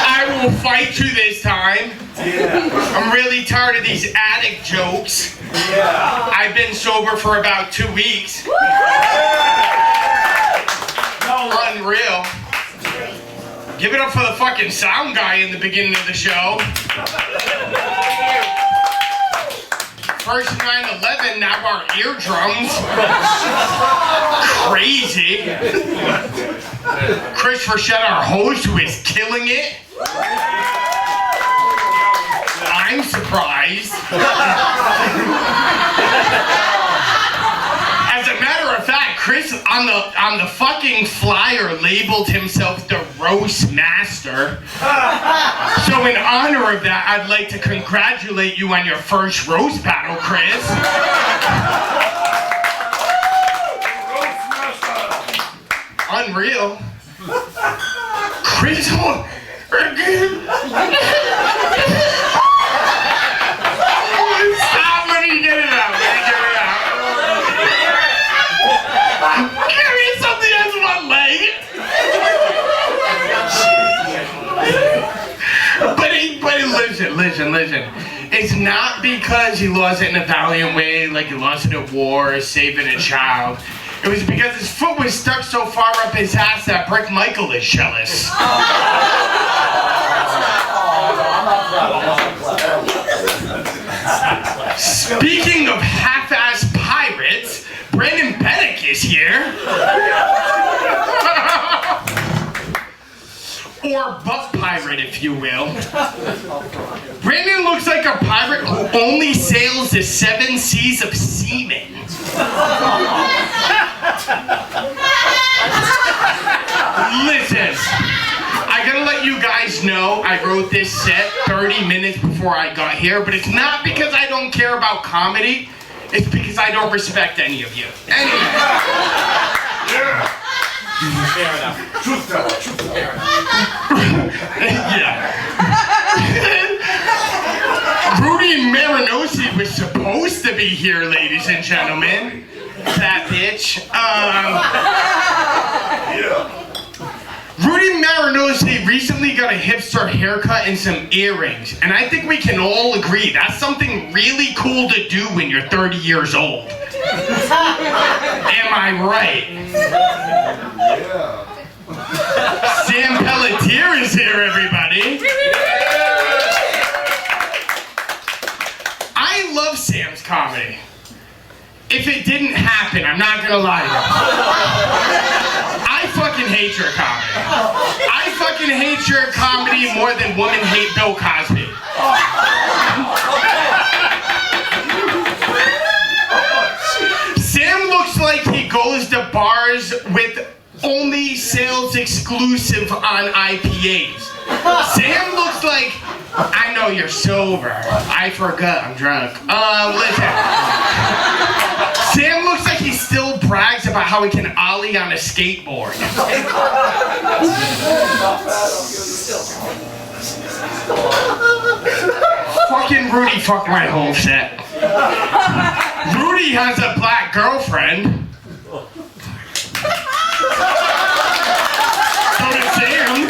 I will fight you this time. I'm really tired of these addict jokes. I've been sober for about 2 weeks. Unreal. Give it up for the fucking sound guy in the beginning of the show. First 9/11, now our eardrums. Crazy. Chris Frechette, our host, who is killing it. I'm surprised. As a matter of fact, Chris on the fucking flyer labeled himself the roast master. So in honor of that, I'd like to congratulate you on your first roast battle, Chris. Unreal. Chris. Stop, let me get it out. Give me something that's one leg. But listen. It's not because he lost it in a valiant way, like he lost it at war or saving a child. It was because his foot was stuck so far up his ass that Brick Michael is jealous. Speaking of half-ass pirates, Brandon Bennick is here. Or buff pirate, if you will. Brandon looks like a pirate who only sails the 7 seas of seamen. Listen, I gotta let you guys know I wrote this set 30 minutes before I got here, but it's not because I don't care about comedy, it's because I don't respect any of you. Anyway. Fair enough. Truth teller. Yeah. Rudy Marinosi was supposed to be here, ladies and gentlemen. That bitch. Rudy Marinosi recently got a hipster haircut and some earrings, and I think we can all agree that's something really cool to do when you're 30 years old. Am I right? Sam Pelletier is here, everybody. I love Sam's comedy. If it didn't happen, I'm not gonna lie to you. I fucking hate your comedy. I fucking hate your comedy more than women hate Bill Cosby. Sam looks like he goes to bars with only sales exclusive on IPAs. Sam looks like, I know you're sober. I forgot, I'm drunk. Listen. Sam looks like he still brags about how he can ollie on a skateboard. Fucking Rudy fucked my whole set. Rudy has a black girlfriend. So does Sam.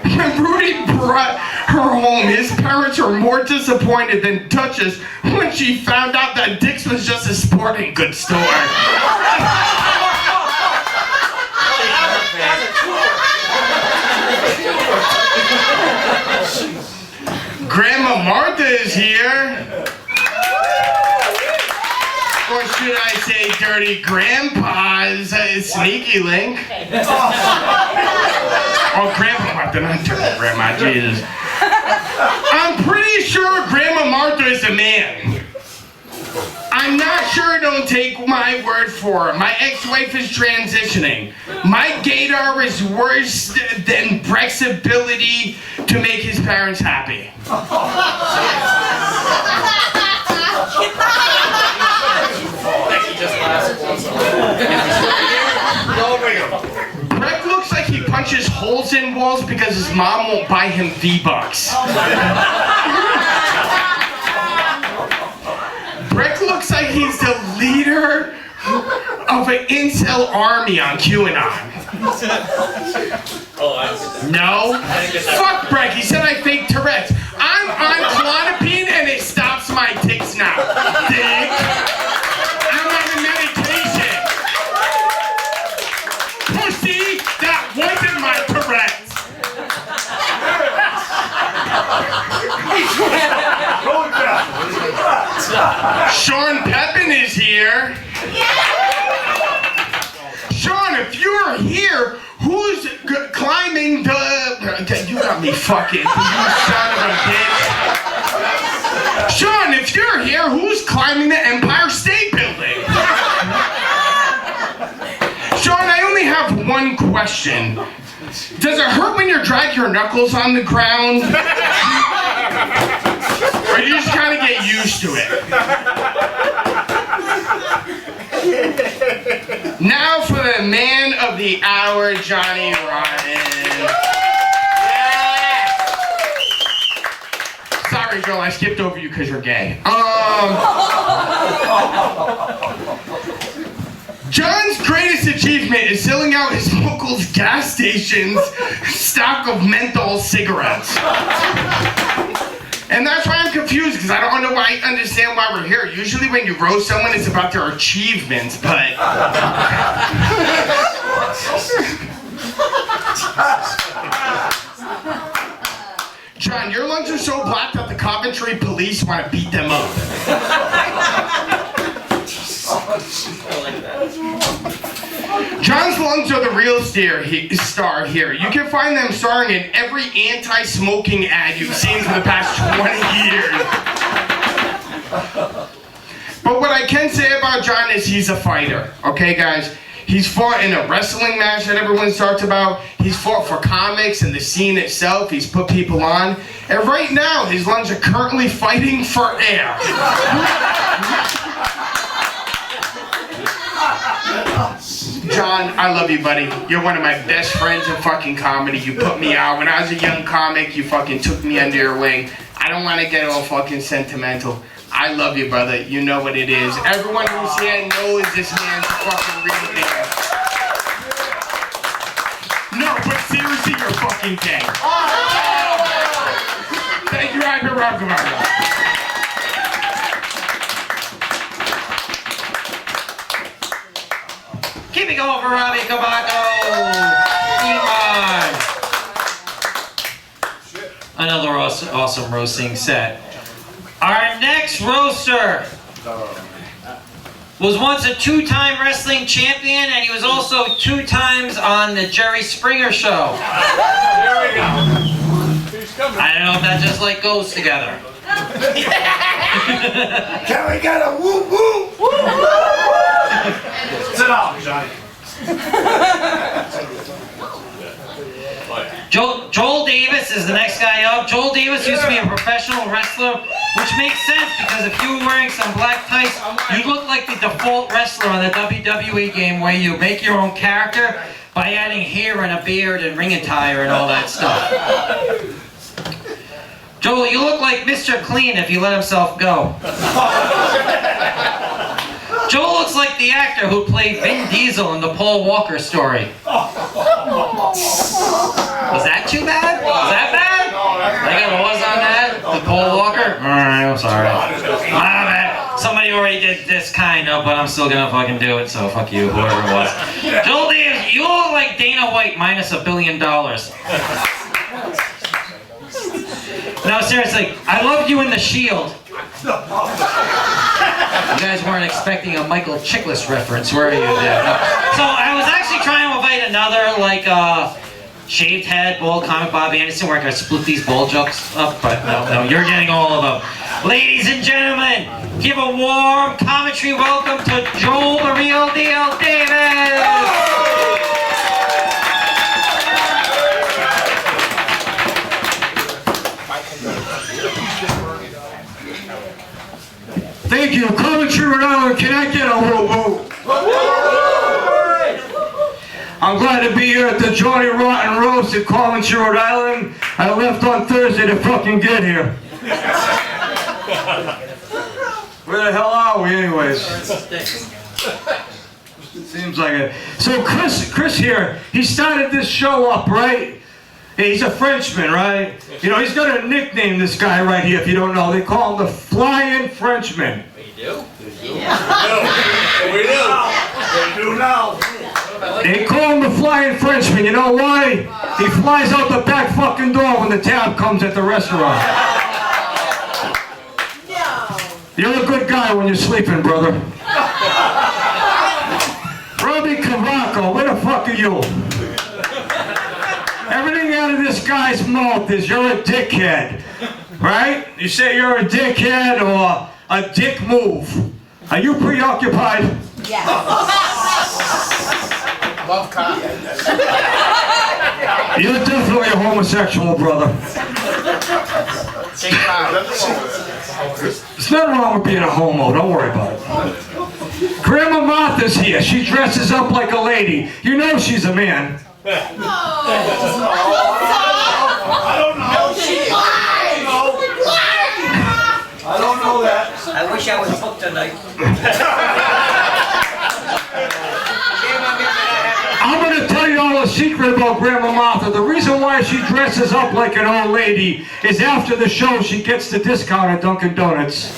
When Rudy brought her home, his parents were more disappointed than Duchess when she found out that Dick's was just a sporting goods store. Grandma Martha is here. Or should I say Dirty Grandpa's sneaky link? Oh, Grandma Martha, not Dirty Grandma, Jesus. I'm pretty sure Grandma Martha is a man. I'm not sure, don't take my word for it. My ex-wife is transitioning. My gaydar is worse than Breck's ability to make his parents happy. Breck looks like he punches holes in walls because his mom won't buy him V-Bucks. Breck looks like he's the leader of an incel army on QAnon? No? Fuck Breck, he said I fake Tourette's. I'm on Klonopin and it stops my tics now. Dick. I'm on a medication. Pussy, that wasn't my Tourette's. Sean Pepin is here. Sean, if you're here, who's climbing the... You got me fucking, you son of a bitch. Sean, if you're here, who's climbing the Empire State Building? Sean, I only have one question. Does it hurt when you drag your knuckles on the ground? Or you just kind of get used to it? Now for the man of the hour, Johnny Rotten. Sorry, girl, I skipped over you because you're gay. John's greatest achievement is selling out his local gas station's stock of menthol cigarettes. And that's why I'm confused, because I don't know why I understand why we're here. Usually when you roast someone, it's about their achievements, but... John, your lungs are so black that the Coventry police want to beat them up. John's lungs are the real star here. You can find them starring in every anti-smoking ad you've seen for the past 20 years. But what I can say about John is he's a fighter. Okay, guys? He's fought in a wrestling match that everyone talks about. He's fought for comics and the scene itself. He's put people on. And right now, his lungs are currently fighting for air. John, I love you, buddy. You're one of my best friends in fucking comedy. You put me out. When I was a young comic, you fucking took me under your wing. I don't want to get all fucking sentimental. I love you, brother. You know what it is. Everyone who's here knows this man's fucking real thing. No, but seriously, you're fucking gay. Thank you, Ivan Rockefeller. Keep it going for Robbie Cabaco. Another awesome roasting set. Our next roaster was once a two-time wrestling champion, and he was also 2 times on the Jerry Springer Show. There we go. I don't know if that just like goes together. Can we get a woo woo? Sit down, Johnny. Joel Davis is the next guy up. Joel Davis used to be a professional wrestler, which makes sense because if you were wearing some black tights, you look like the default wrestler on the WWE game where you make your own character by adding hair and a beard and ring attire and all that stuff. Joel, you look like Mr. Clean if he let himself go. Joel looks like the actor who played Vin Diesel in the Paul Walker story. Was that too bad? Was that bad? I got a was on that? The Paul Walker? Alright, I'm sorry. My bad. Somebody already did this kind of, but I'm still gonna fucking do it, so fuck you, whoever it was. Joel Davis, you look like Dana White minus $1 billion. No, seriously, I loved you in The Shield. You guys weren't expecting a Michael Chiklis reference, were you? Yeah, no. So I was actually trying to invite another, like, shaved head, bald comic Bob Anderson, where I could split these ball jokes up, but no, you're getting all of them. Ladies and gentlemen, give a warm commentary welcome to Joel the Real Deal Davis! Thank you. Coventry, Rhode Island, can I get a woo-woo? I'm glad to be here at the Johnny Rotten Roast in Coventry, Rhode Island. I left on Thursday to fucking get here. Where the hell are we anyways? Seems like it. So Chris here, he started this show up, right? He's a Frenchman, right? You know, he's got a nickname, this guy right here, if you don't know. They call him the Flying Frenchman. We do now. They call him the Flying Frenchman. You know why? He flies out the back fucking door when the tab comes at the restaurant. You're a good guy when you're sleeping, brother. Robbie Cavaco, where the fuck are you? Everything out of this guy's mouth is you're a dickhead, right? You say you're a dickhead or a dick move. Are you preoccupied? Yes. Love cock. You're definitely a homosexual, brother. Take it out. There's nothing wrong with being a homo, don't worry about it. Grandma Martha's here. She dresses up like a lady. You know she's a man. I don't know. I don't know that. I wish I was hooked tonight. I'm going to tell you all a secret about Grandma Martha. The reason why she dresses up like an old lady is after the show she gets the discount at Dunkin' Donuts.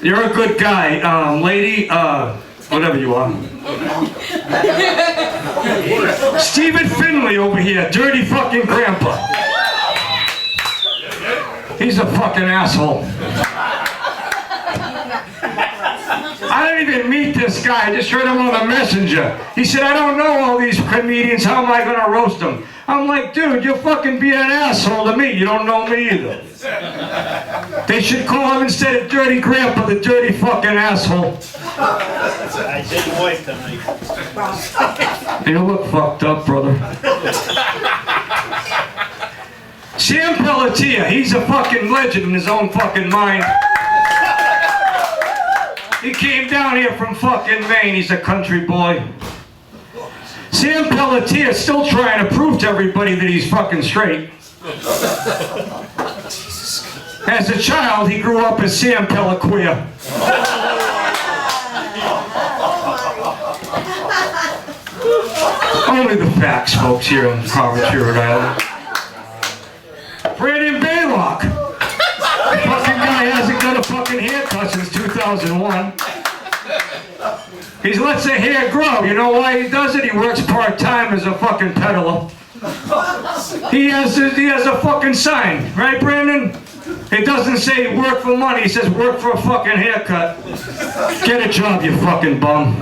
You're a good guy, lady, whatever you are. Stephen Finley over here, dirty fucking grandpa. He's a fucking asshole. I didn't even meet this guy, I just heard him on the messenger. He said, I don't know all these comedians, how am I gonna roast them? I'm like, dude, you're fucking being an asshole to me, you don't know me either. They should call him instead of Dirty Grandpa, the dirty fucking asshole. I did wife tonight. You look fucked up, brother. Sam Pelletier, he's a fucking legend in his own fucking mind. He came down here from fucking Maine, he's a country boy. Sam Pelletier is still trying to prove to everybody that he's fucking straight. As a child, he grew up as Sam Pelletier. Only the facts, folks, here in Coventry, Rhode Island. Brandon Baylock. The fucking guy hasn't got a fucking haircut since 2001. He lets the hair grow. You know why he does it? He works part-time as a fucking peddler. He has a fucking sign, right, Brandon? It doesn't say work for money, it says work for a fucking haircut. Get a job, you fucking bum.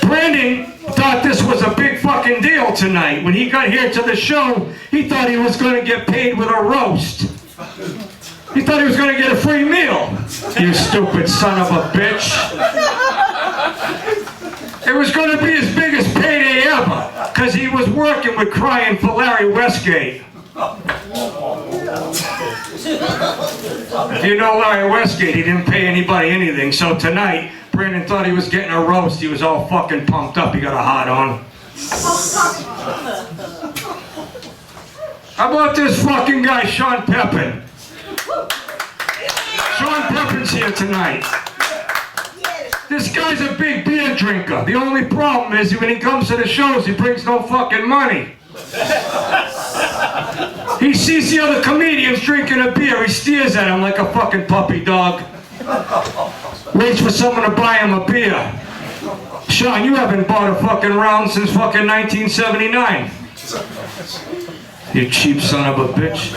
Brandon thought this was a big fucking deal tonight. When he got here to the show, he thought he was going to get paid with a roast. He thought he was going to get a free meal. You stupid son of a bitch. It was going to be his biggest payday ever, because he was working with crying for Larry Westgate. If you know Larry Westgate, he didn't pay anybody anything, so tonight, Brandon thought he was getting a roast. He was all fucking pumped up. He got a hot on. How about this fucking guy, Sean Pepin? Sean Pepin's here tonight. This guy's a big beer drinker. The only problem is when he comes to the shows, he brings no fucking money. He sees the other comedians drinking a beer. He stares at him like a fucking puppy dog. Waits for someone to buy him a beer. Sean, you haven't bought a fucking round since fucking 1979. You cheap son of a bitch.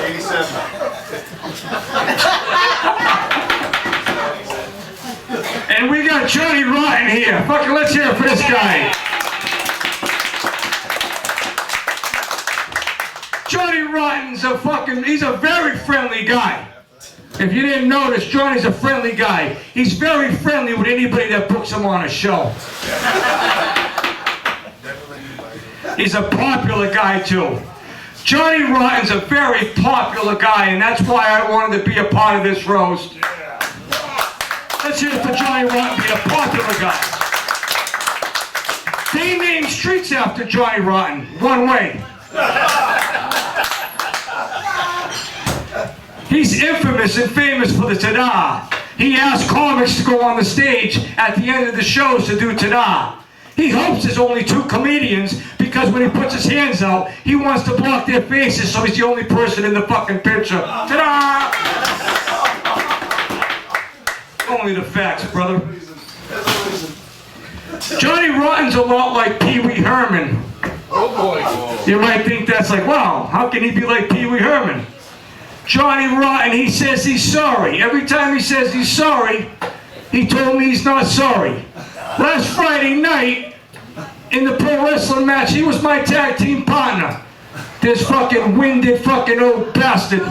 And we got Johnny Rotten here. Fucking let's hear it for this guy. Johnny Rotten's he's a very friendly guy. If you didn't notice, Johnny's a friendly guy. He's very friendly with anybody that books him on a show. He's a popular guy too. Johnny Rotten's a very popular guy, and that's why I wanted to be a part of this roast. Let's hear it for Johnny Rotten being a popular guy. They named streets after Johnny Rotten. One way. He's infamous and famous for the ta-da. he asks comics to go on the stage at the end of the shows to do ta-da. He hopes there's only 2 comedians because when he puts his hands out, he wants to block their faces so he's the only person in the fucking picture. Ta-da! Only the facts, brother. Johnny Rotten's a lot like Pee Wee Herman. You might think that's like, wow, how can he be like Pee Wee Herman? Johnny Rotten, he says he's sorry. Every time he says he's sorry, he told me he's not sorry. Last Friday night, in the pro wrestling match, he was my tag team partner. This fucking winded fucking old bastard.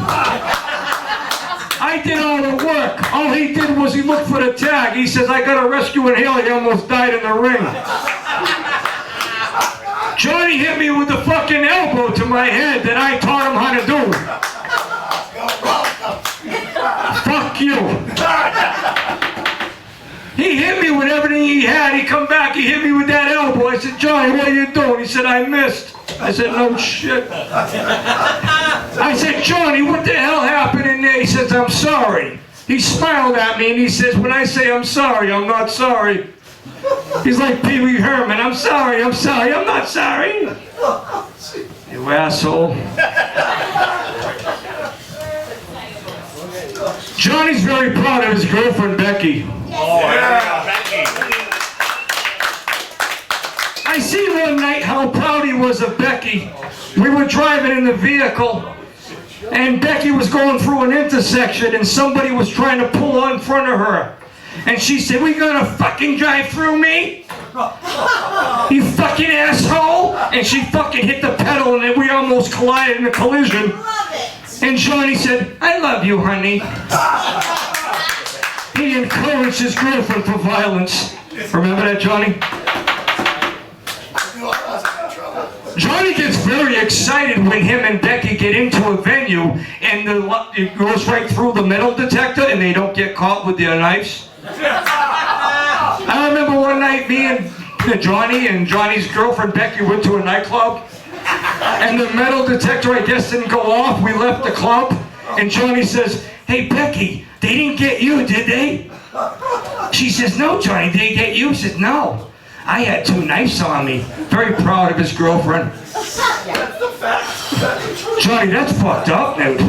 I did all the work. All he did was he looked for the tag. He says, I gotta rescue and heal. He almost died in the ring. Johnny hit me with the fucking elbow to my head that I taught him how to do. Fuck you. He hit me with everything he had. He come back, he hit me with that elbow. I said, Johnny, what are you doing? He said, I missed. I said, no shit. I said, Johnny, what the hell happened in there? He says, I'm sorry. He smiled at me and he says, when I say I'm sorry, I'm not sorry. He's like Pee Wee Herman. I'm sorry, I'm not sorry. You asshole. Johnny's very proud of his girlfriend, Becky. I seen one night how proud he was of Becky. We were driving in the vehicle, and Becky was going through an intersection, and somebody was trying to pull in front of her. And she said, we gonna fucking drive through me? You fucking asshole! And she fucking hit the pedal, and then we almost collided in a collision. And Johnny said, I love you, honey. He encouraged his girlfriend for violence. Remember that, Johnny? Johnny gets very excited when him and Becky get into a venue and it goes right through the metal detector and they don't get caught with their knives. I remember one night me and Johnny and Johnny's girlfriend Becky went to a nightclub and the metal detector I guess didn't go off. We left the club and Johnny says, hey Becky, they didn't get you, did they? She says, no Johnny, did they get you? He says, no. I had 2 knives on me. Very proud of his girlfriend. Johnny, that's fucked up, dude.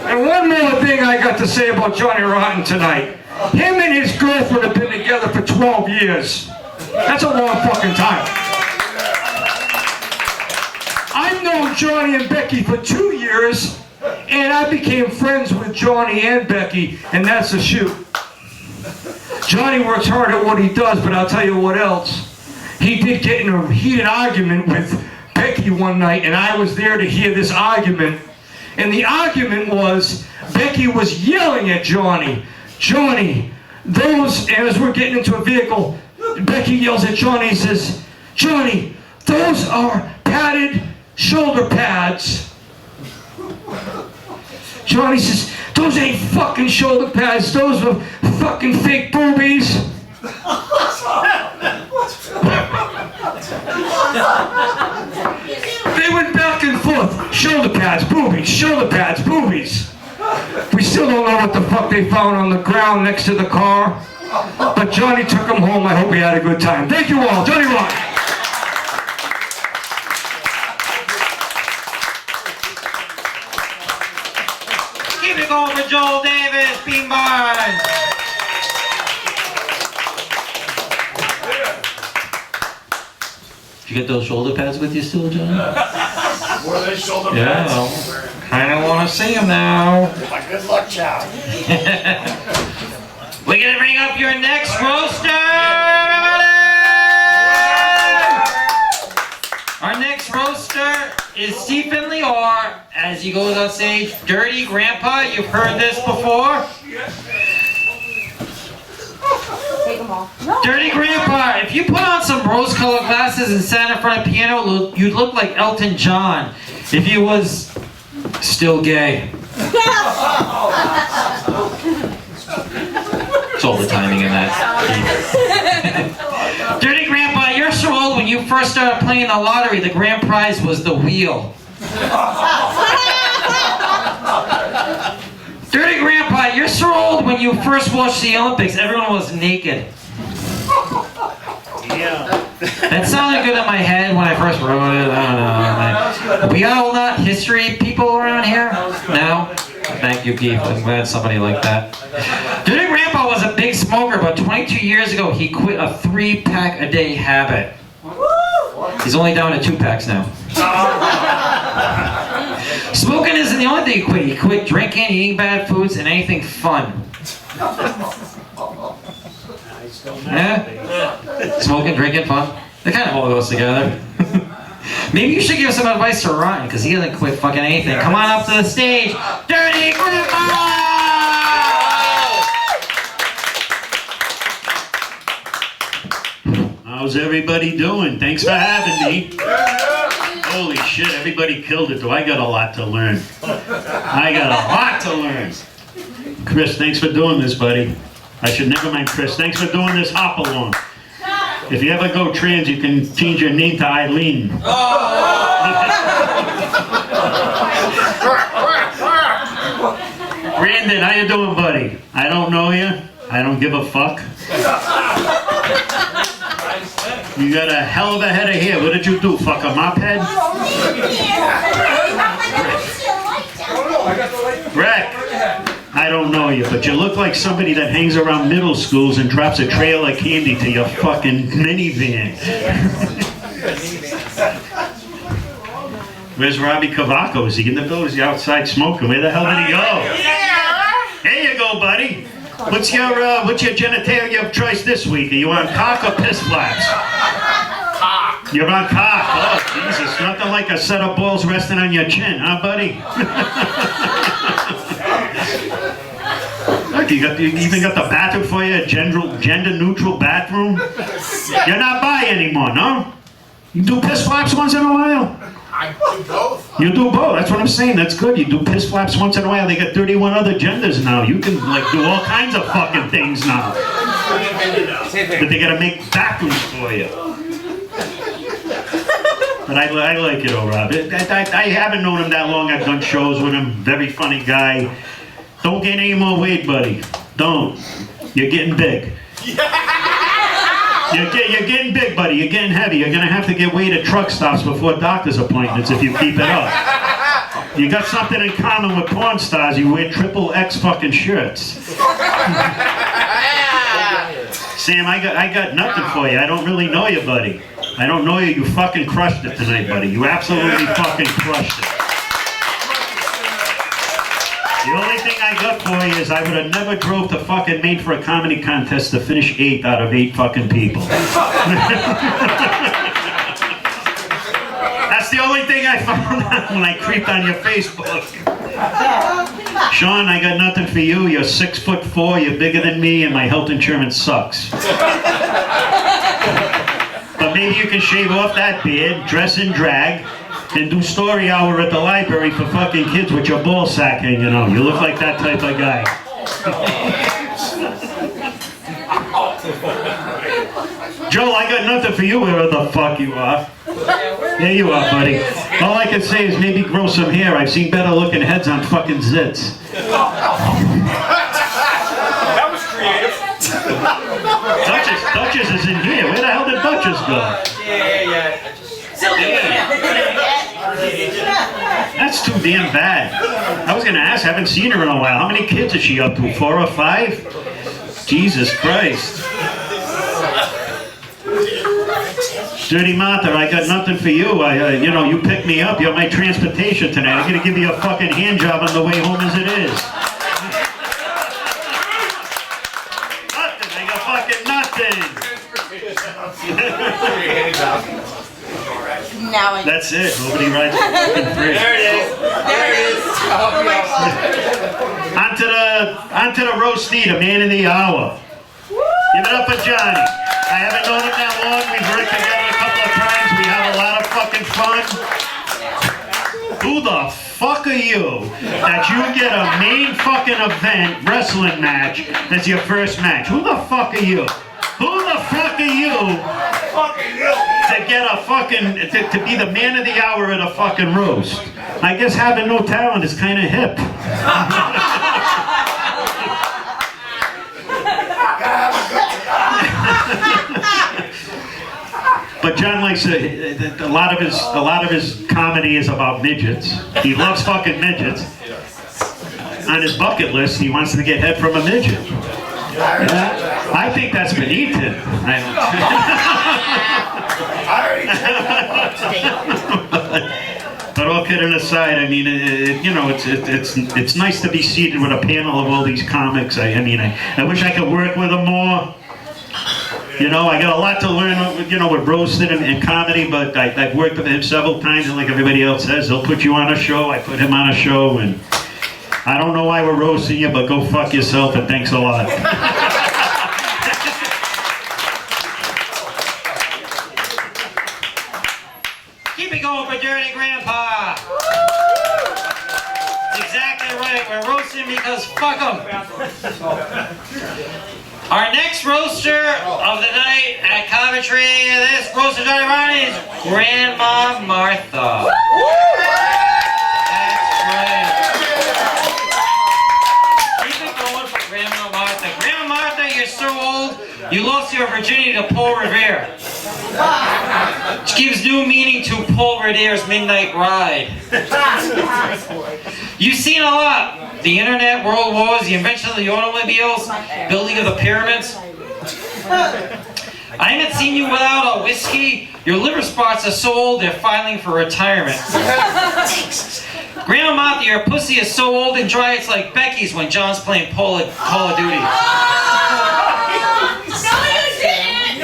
And one more thing I got to say about Johnny Rotten tonight. Him and his girlfriend have been together for 12 years. That's a long fucking time. I've known Johnny and Becky for 2 years, and I became friends with Johnny and Becky, and that's a shoot. Johnny works hard at what he does, but I'll tell you what else. He did get in a heated argument with Becky one night, and I was there to hear this argument. And the argument was, Becky was yelling at Johnny. Johnny, those, and as we're getting into a vehicle, Becky yells at Johnny and says, Johnny, those are padded shoulder pads. Johnny says, those ain't fucking shoulder pads, those are fucking fake boobies. They went back and forth. Shoulder pads, boobies, shoulder pads, boobies. We still don't know what the fuck they found on the ground next to the car. But Johnny took them home. I hope he had a good time. Thank you all. Johnny Rotten. Keep it going for Joel Davis, Bean Barnes. Did you get those shoulder pads with you still, John? Where are they shoulder Yeah, pads? well, kind of want to see them now. My good luck child. We're going to bring up your next roaster, everybody! Our next roaster is Steve Finley, or as he goes on stage, Dirty Grandpa. You've heard this before. Take them all. No. Dirty Grandpa, if you put on some rose-colored glasses and sat in front of a piano, you'd look like Elton John if he was still gay. It's all the timing in that. Dirty Grandpa, you're so old. When you first started playing the lottery, the grand prize was the wheel. Dirty Grandpa, you're so old. When you first watched the Olympics, everyone was naked. Yeah. That sounded good in my head when I first wrote it. I don't know. We got all not history people around here? No? Thank you, Keith. I'm glad somebody like that. Dirty Grandpa was a big smoker, but 22 years ago, he quit a 3-pack a day habit. He's only down to 2 packs now. Smoking isn't the only thing he quit. He quit drinking, eating bad foods, and anything fun. Yeah? Smoking, drinking, fun. They kind of all goes together. Maybe you should give some advice to Ryan, because he doesn't quit fucking anything. Come on up to the stage, Dirty Grandpa! How's everybody doing? Thanks for having me. Holy shit, everybody killed it, though. I got a lot to learn. Chris, thanks for doing this, buddy. I should never mind Chris. Thanks for doing this hop along. If you ever go trans, you can change your name to Eileen. Brandon, how you doing, buddy? I don't know you. I don't give a fuck. You got a hell of a head of hair. What did you do? Fuck a mop head? Greg, I don't know you, but you look like somebody that hangs around middle schools and drops a trail of candy to your fucking minivan. Where's Robbie Cavaco? Is he in the building? Is he outside smoking? Where the hell did he go? There you go, buddy. What's your genitalia of choice this week? Are you on cock or piss flaps? Cock. You're on cock. Oh, Jesus. Nothing like a set of balls resting on your chin, huh, buddy? Look, you even got the bathroom for you, a gender-neutral bathroom. You're not bi anymore, no? You do piss flaps once in a while? I do both. You do both. That's what I'm saying. That's good. You do piss flaps once in a while. They got 31 other genders now. You can like do all kinds of fucking things now. But they gotta make bathrooms for you. But I like it, oh Rob. I haven't known him that long. I've done shows with him. Very funny guy. Don't gain any more weight, buddy. Don't. You're getting big. You're getting big, buddy. You're getting heavy. You're gonna have to get weighed at truck stops before doctor's appointments if you keep it up. You got something in common with porn stars. You wear XXX fucking shirts. Sam, I got nothing for you. I don't really know you, buddy. I don't know you. You fucking crushed it tonight, buddy. You absolutely fucking crushed it. The only thing I got for you is I would have never drove to fucking Made for a Comedy contest to finish 8th out of 8 fucking people. That's the only thing I found out when I creeped on your Facebook. Sean, I got nothing for you. You're 6'4", you're bigger than me, and my health insurance sucks. But maybe you can shave off that beard, dress in drag, and do story hour at the library for fucking kids with your ball sack hanging out. You look like that type of guy. Joel, I got nothing for you wherever the fuck you are. There you are, buddy. All I can say is maybe grow some hair. I've seen better looking heads on fucking zits. That was creative. Duchess is in here. Where the hell did Duchess go? That's too damn bad. I was gonna ask, I haven't seen her in a while. How many kids is she up to? 4 or 5? Jesus Christ. Dirty Martha, I got nothing for you. You pick me up. You're my transportation tonight. I'm gonna give you a fucking hand job on the way home as it is. Nothing. I got fucking nothing. Now I That's it. Nobody rides the fucking bridge. There it is. Onto the roasty, the man of the hour. Give it up for Johnny. I haven't known him that long. We've worked together a couple of times. We have a lot of fucking fun. Who the fuck are you that you get a main fucking event wrestling match as your first match? Who the fuck are you? Who the fuck are you to get a fucking, to be the man of the hour at a fucking roast? I guess having no talent is kind of hip. But John likes a lot of his comedy is about midgets. He loves fucking midgets. On his bucket list, he wants to get head from a midget. I think that's beneath him. But all kidding aside, I mean, it's nice to be seated with a panel of all these comics. I wish I could work with them more. You know, I got a lot to learn, you know, with roasting and comedy, but I've worked with him several times, and like everybody else says, they'll put you on a show. I put him on a show, and I don't know why we're roasting you, but go fuck yourself, and thanks a lot. Keep it going for Dirty Grandpa. Exactly right. We're roasting because fuck them. Our next roaster of the night at Coventry, this roaster Johnny Ronnie is Grandma Martha. That's right. Keep it going for Grandma Martha. Grandma Martha, you're so old, you lost your virginity to Paul Revere. Which gives new meaning to Paul Revere's Midnight Ride. You've seen a lot. The internet, world wars, the invention of the automobiles, building of the pyramids. I haven't seen you without a whiskey. Your liver spots are so old they're filing for retirement. Grandma Martha, your pussy is so old and dry it's like Becky's when John's playing Call of Duty.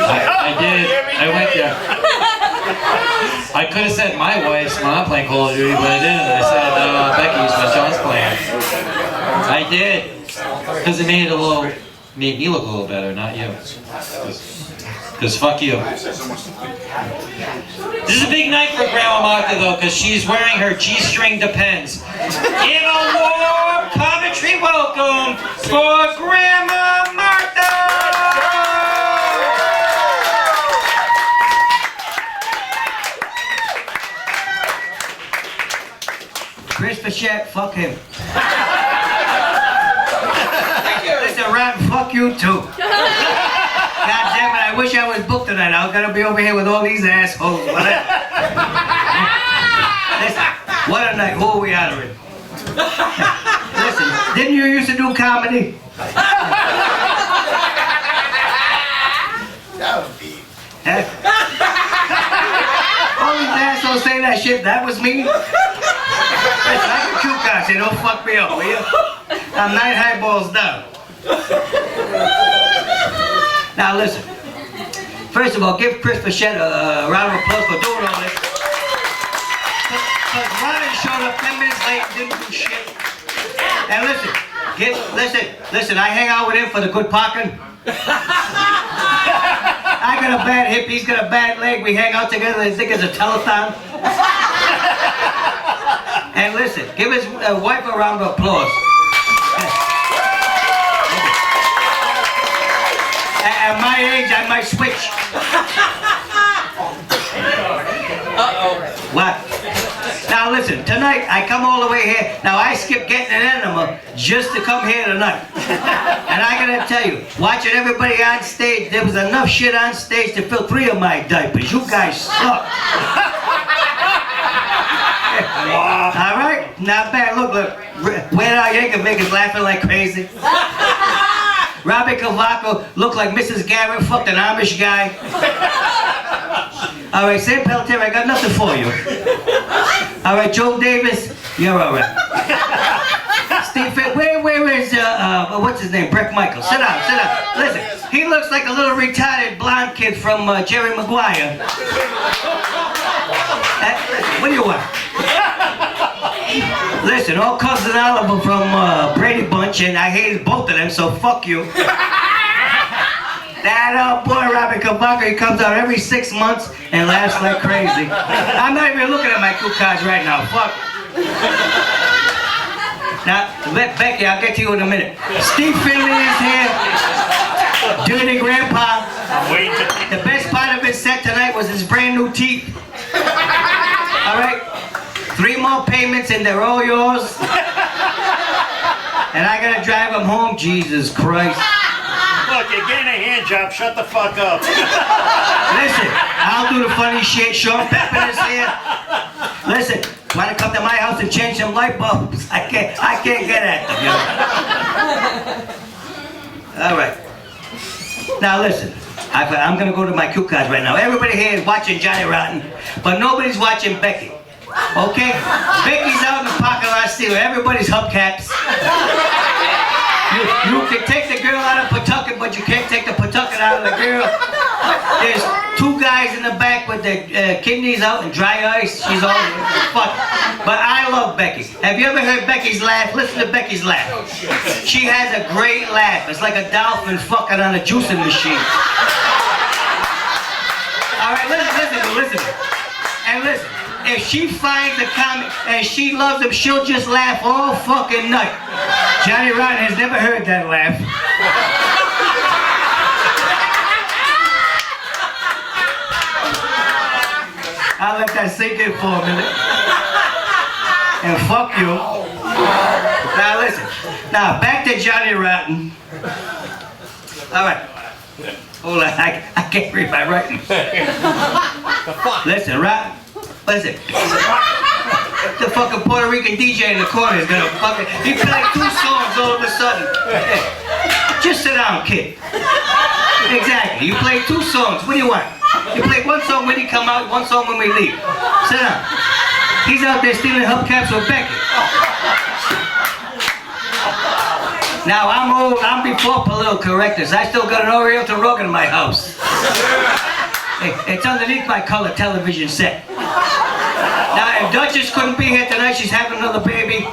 I did. I went there. I could have said my wife's when I'm playing Call of Duty, but I didn't. I said Becky's when John's playing. I did. Because it made me look a little better, not you. Because fuck you. This is a big night for Grandma Martha though, because she's wearing her G-string Depends. Give a warm Coventry welcome for Grandma Martha! Chris Fichette, fuck him. Listen, Ron, fuck you too. God damn it, I wish I was booked tonight. I was gonna be over here with all these assholes. Listen, what a night. Who are we honoring? Listen, didn't you used to do comedy? That would be. All these assholes say that shit, that was me? Listen, I can cue guys, say don't fuck me up, will you? I'm 9 highballs down. Now listen, first of all, give Chris Fichette a round of applause for doing all this. Because Ronnie showed up 10 minutes late and didn't do shit. And listen, I hang out with him for the good parking. I got a bad hip, he's got a bad leg, we hang out together, I think it's a telethon. And listen, give his wife a round of applause. At my age, I might switch. Uh-oh. What? Now listen, tonight I come all the way here. Now I skipped getting an enema just to come here tonight. And I gotta tell you, watching everybody on stage, there was enough shit on stage to fill 3 of my diapers. You guys suck. All right, not bad. Look, Weird Al Yankovic laughing like crazy. Robbie Cavaco looked like Mrs. Garrett fucked an Amish guy. All right, Sam Pelletier, I got nothing for you. All right, Joe Davis, you're all right. Steve, where is what's his name? Brett Michaels. Sit down. Listen, he looks like a little retarded blonde kid from Jerry Maguire. What do you want? Listen, all cousin Oliver from Brady Bunch, and I hated both of them, so fuck you. That boy, Robbie Cavaco, he comes out every 6 months and laughs like crazy. I'm not even looking at my cue cards right now, fuck. Now, Becky, I'll get to you in a minute. Steve Finley is here. Dirty Grandpa. The best part of his set tonight was his brand new teeth. All right? 3 more payments and they're all yours. And I gotta drive him home, Jesus Christ. Look, you're getting a hand job, shut the fuck up. Listen, I'll do the funny shit. Sean Pepper is here. Listen, wanna come to my house and change some light bulbs? I can't get at them, you know. All right. Now listen, I'm gonna go to my cue cards right now. Everybody here is watching Johnny Rotten, but nobody's watching Becky. Okay? Becky's out in the parking lot stealing everybody's hubcaps. You can take the girl out of Pawtucket, but you can't take the Pawtucket out of the girl. There's two guys in the back with their kidneys out and dry ice. She's all fuck. But I love Becky. Have you ever heard Becky's laugh? Listen to Becky's laugh. She has a great laugh. It's like a dolphin fucking on a juicing machine. All right, listen. And listen, if she finds a comic and she loves him, she'll just laugh all fucking night. Johnny Rotten has never heard that laugh. I'll let that sink in for a minute. And fuck you. Now listen. Now back to Johnny Rotten. All right. Hold on. I can't read my writing. Listen, Rotten. Listen. The fucking Puerto Rican DJ in the corner is gonna fucking. He played 2 songs all of a sudden. Hey, just sit down, kid. Exactly. You played 2 songs. What do you want? You play 1 song when he come out, 1 song when we leave. Sit down. He's out there stealing hubcaps with Becky. Now I'm old. I'm before political correctness. I still got an Oriental rug in my house. It's underneath my color television set. Now, if Duchess couldn't be here tonight, she's having another baby.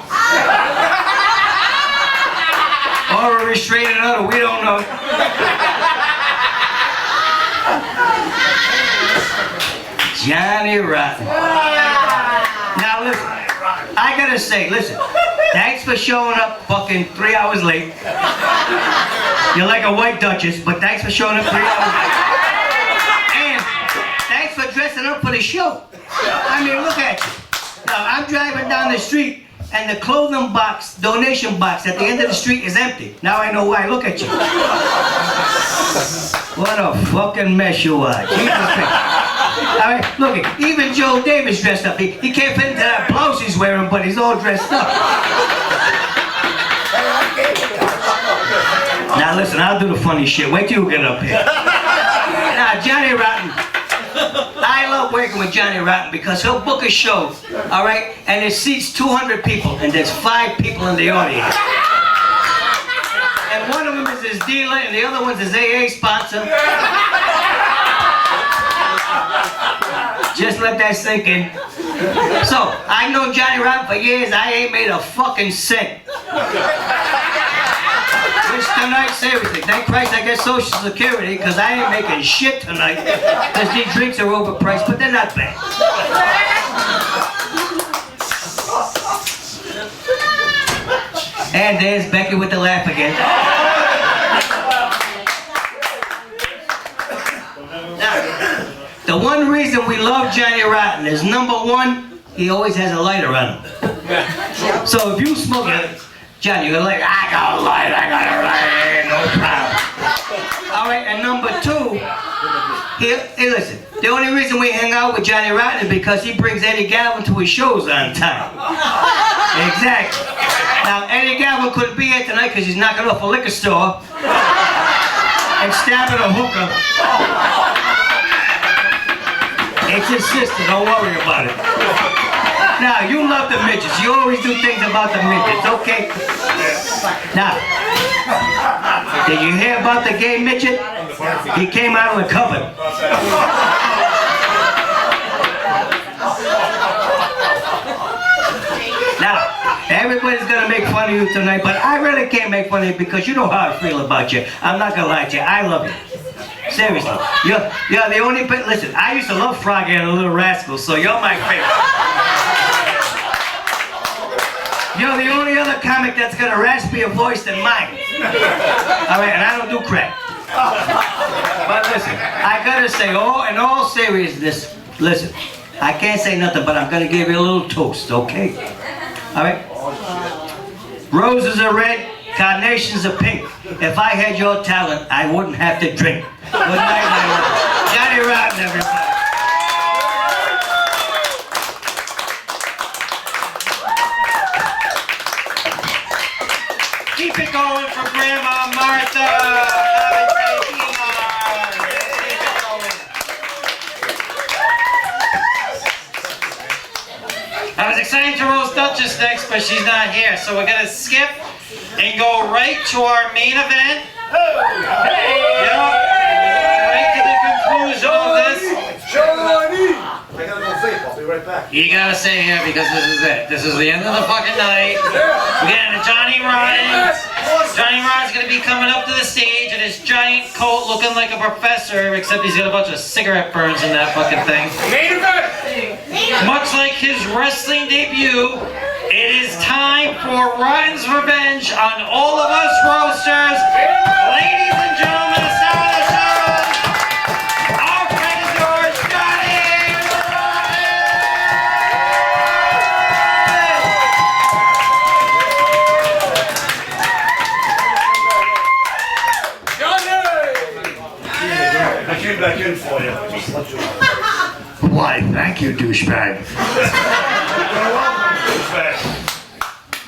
Or a restraining order, we don't know. Johnny Rotten. Now listen, I gotta say, listen, thanks for showing up fucking 3 hours late. You're like a white Duchess, but thanks for showing up 3 hours late. And thanks for dressing up for the show. I mean, look at you. Now, I'm driving down the street, and the clothing box, donation box at the end of the street is empty. Now I know why. Look at you. What a fucking mess you are. Jesus Christ. All right, look, even Joe Davis dressed up. He can't fit into that blouse he's wearing, but he's all dressed up. Now listen, I'll do the funny shit. Wait till you get up here. Now, Johnny Rotten. I love working with Johnny Rotten because he'll book a show, all right, and it seats 200 people, and there's 5 people in the audience. And one of them is his dealer, and the other one's his AA sponsor. Just let that sink in. So, I've known Johnny Rotten for years. I ain't made a fucking cent. Which tonight, seriously, thank Christ I get Social Security, because I ain't making shit tonight. Because these drinks are overpriced, but they're not bad. And there's Becky with the laugh again. Now, the one reason we love Johnny Rotten is, number 1, he always has a lighter on him. So if you smoke it, Johnny, you're like, I got a light, no problem. All right, and number 2, hey, listen, the only reason we hang out with Johnny Rotten is because he brings Eddie Galvin to his shows on time. Exactly. Now, Eddie Galvin couldn't be here tonight because he's knocking off a liquor store and stabbing a hooker. It's his sister, don't worry about it. Now, you love the midgets. You always do things about the midgets, okay? Now, did you hear about the gay midget? He came out of the cupboard. Now, everybody's gonna make fun of you tonight, but I really can't make fun of you because you know how I feel about you. I'm not gonna lie to you. I love you. Seriously. You're the only, listen, I used to love Froggy and the Little Rascals, so you're my favorite. You're the only other comic that's got a raspier voice than mine. All right, and I don't do crack. But listen, I gotta say, in all seriousness, listen, I can't say nothing, but I'm gonna give you a little toast, okay? All right? Roses are red, carnations are pink. If I had your talent, I wouldn't have to drink. Good night, my love. Johnny Rotten, everybody. excited to roast Duchess next, but she's not here. So we're gonna skip and go right to our main event. Yep. Right to the conclusion of this. I gotta go vape. I'll be right back. You gotta stay here because this is it. This is the end of the fucking night. We're getting to Johnny Rotten. Johnny Rotten's gonna be coming up to the stage in his giant coat looking like a professor, except he's got a bunch of cigarette burns in that fucking thing. Much like his wrestling debut, it is time for Rotten's revenge on all of us roasters. Ladies and gentlemen, the star of the show, our friend of yours, Johnny I came back in for you. Just let you know. Why, thank you, douchebag.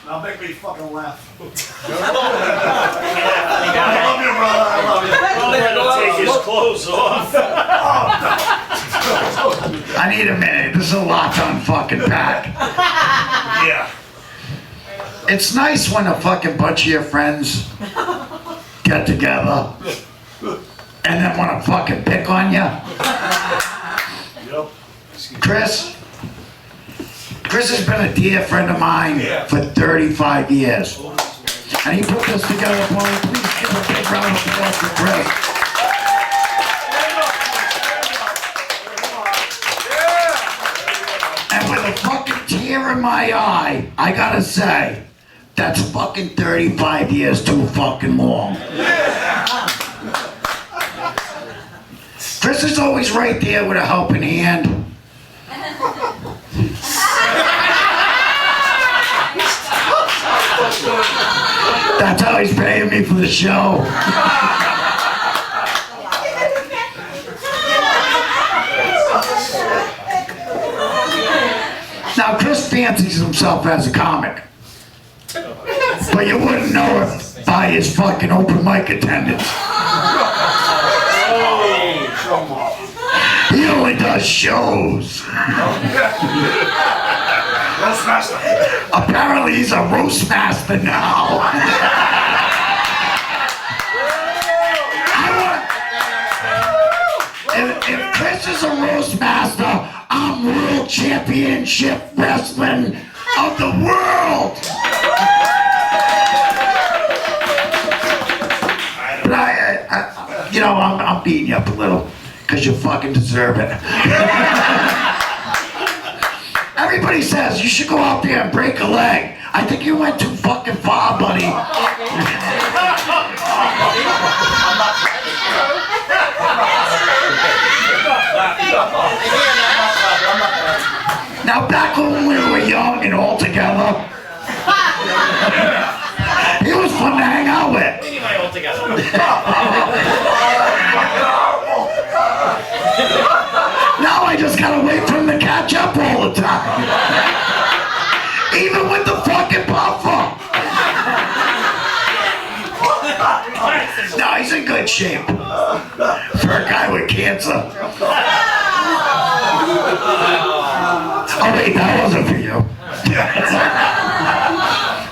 Now make me fucking laugh. I love you, brother. I love you. Take his clothes off. I need a minute. This is a lot to unfucking pack. Yeah. It's nice when a fucking bunch of your friends get together and then want to fucking pick on you. Yep. Chris has been a dear friend of mine for 35 years. And he put this together for me. Please give a big round of applause for Chris. And with a fucking tear in my eye, I gotta say, that's fucking 35 years too fucking long. Chris is always right there with a helping hand. That's how he's paying me for the show. Now, Chris fancies himself as a comic. But you wouldn't know it by his fucking open mic attendance. He only does shows. Roast master. Apparently he's a roast master now. If Chris is a roast master, I'm world championship wrestling of the world. But I'm beating you up a little because you fucking deserve it. Everybody says you should go out there and break a leg. I think you went too fucking far, buddy. Now back when we were young and all together, he was fun to hang out with. Now I just gotta wait for him to catch up all the time. Even with the fucking buffer. No, he's in good shape. For a guy with cancer. Oh wait, that wasn't for you.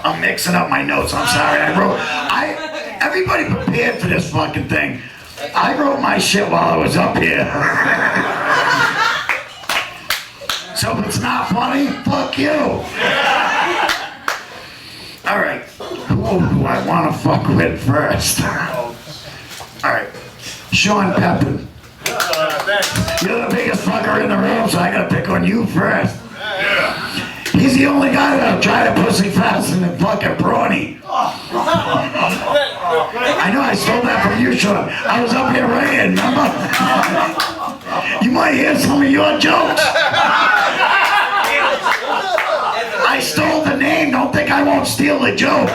I'm mixing up my notes, I'm sorry. Everybody prepared for this fucking thing. I wrote my shit while I was up here. So if it's not funny, fuck you. Alright, who do I want to fuck with first? Alright, Sean Pepin. You're the biggest fucker in the room, so I gotta pick on you first. He's the only guy that'll try to pussy faster than fucking Brawny. I know I stole that from you, Sean. I was up here writing, remember? You might hear some of your jokes. I stole the name, don't think I won't steal the joke.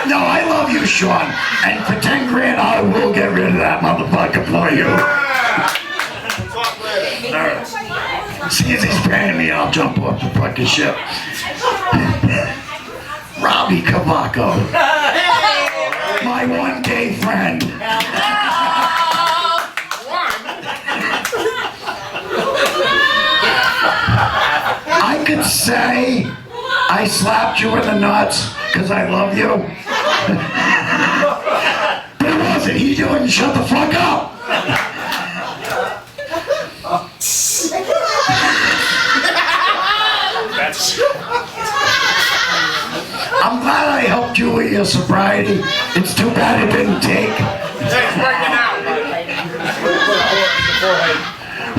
No, I love you, Sean. And for 10 grand, I will get rid of that motherfucker for you. Alright. See if he's paying me, I'll jump off the fucking ship. Rob Robbie Cavaco. My one gay friend. I could say I slapped you in the nuts because I love you. But it wasn't. He wouldn't shut the fuck up. I'm glad I helped you with your sobriety. It's too bad it didn't take.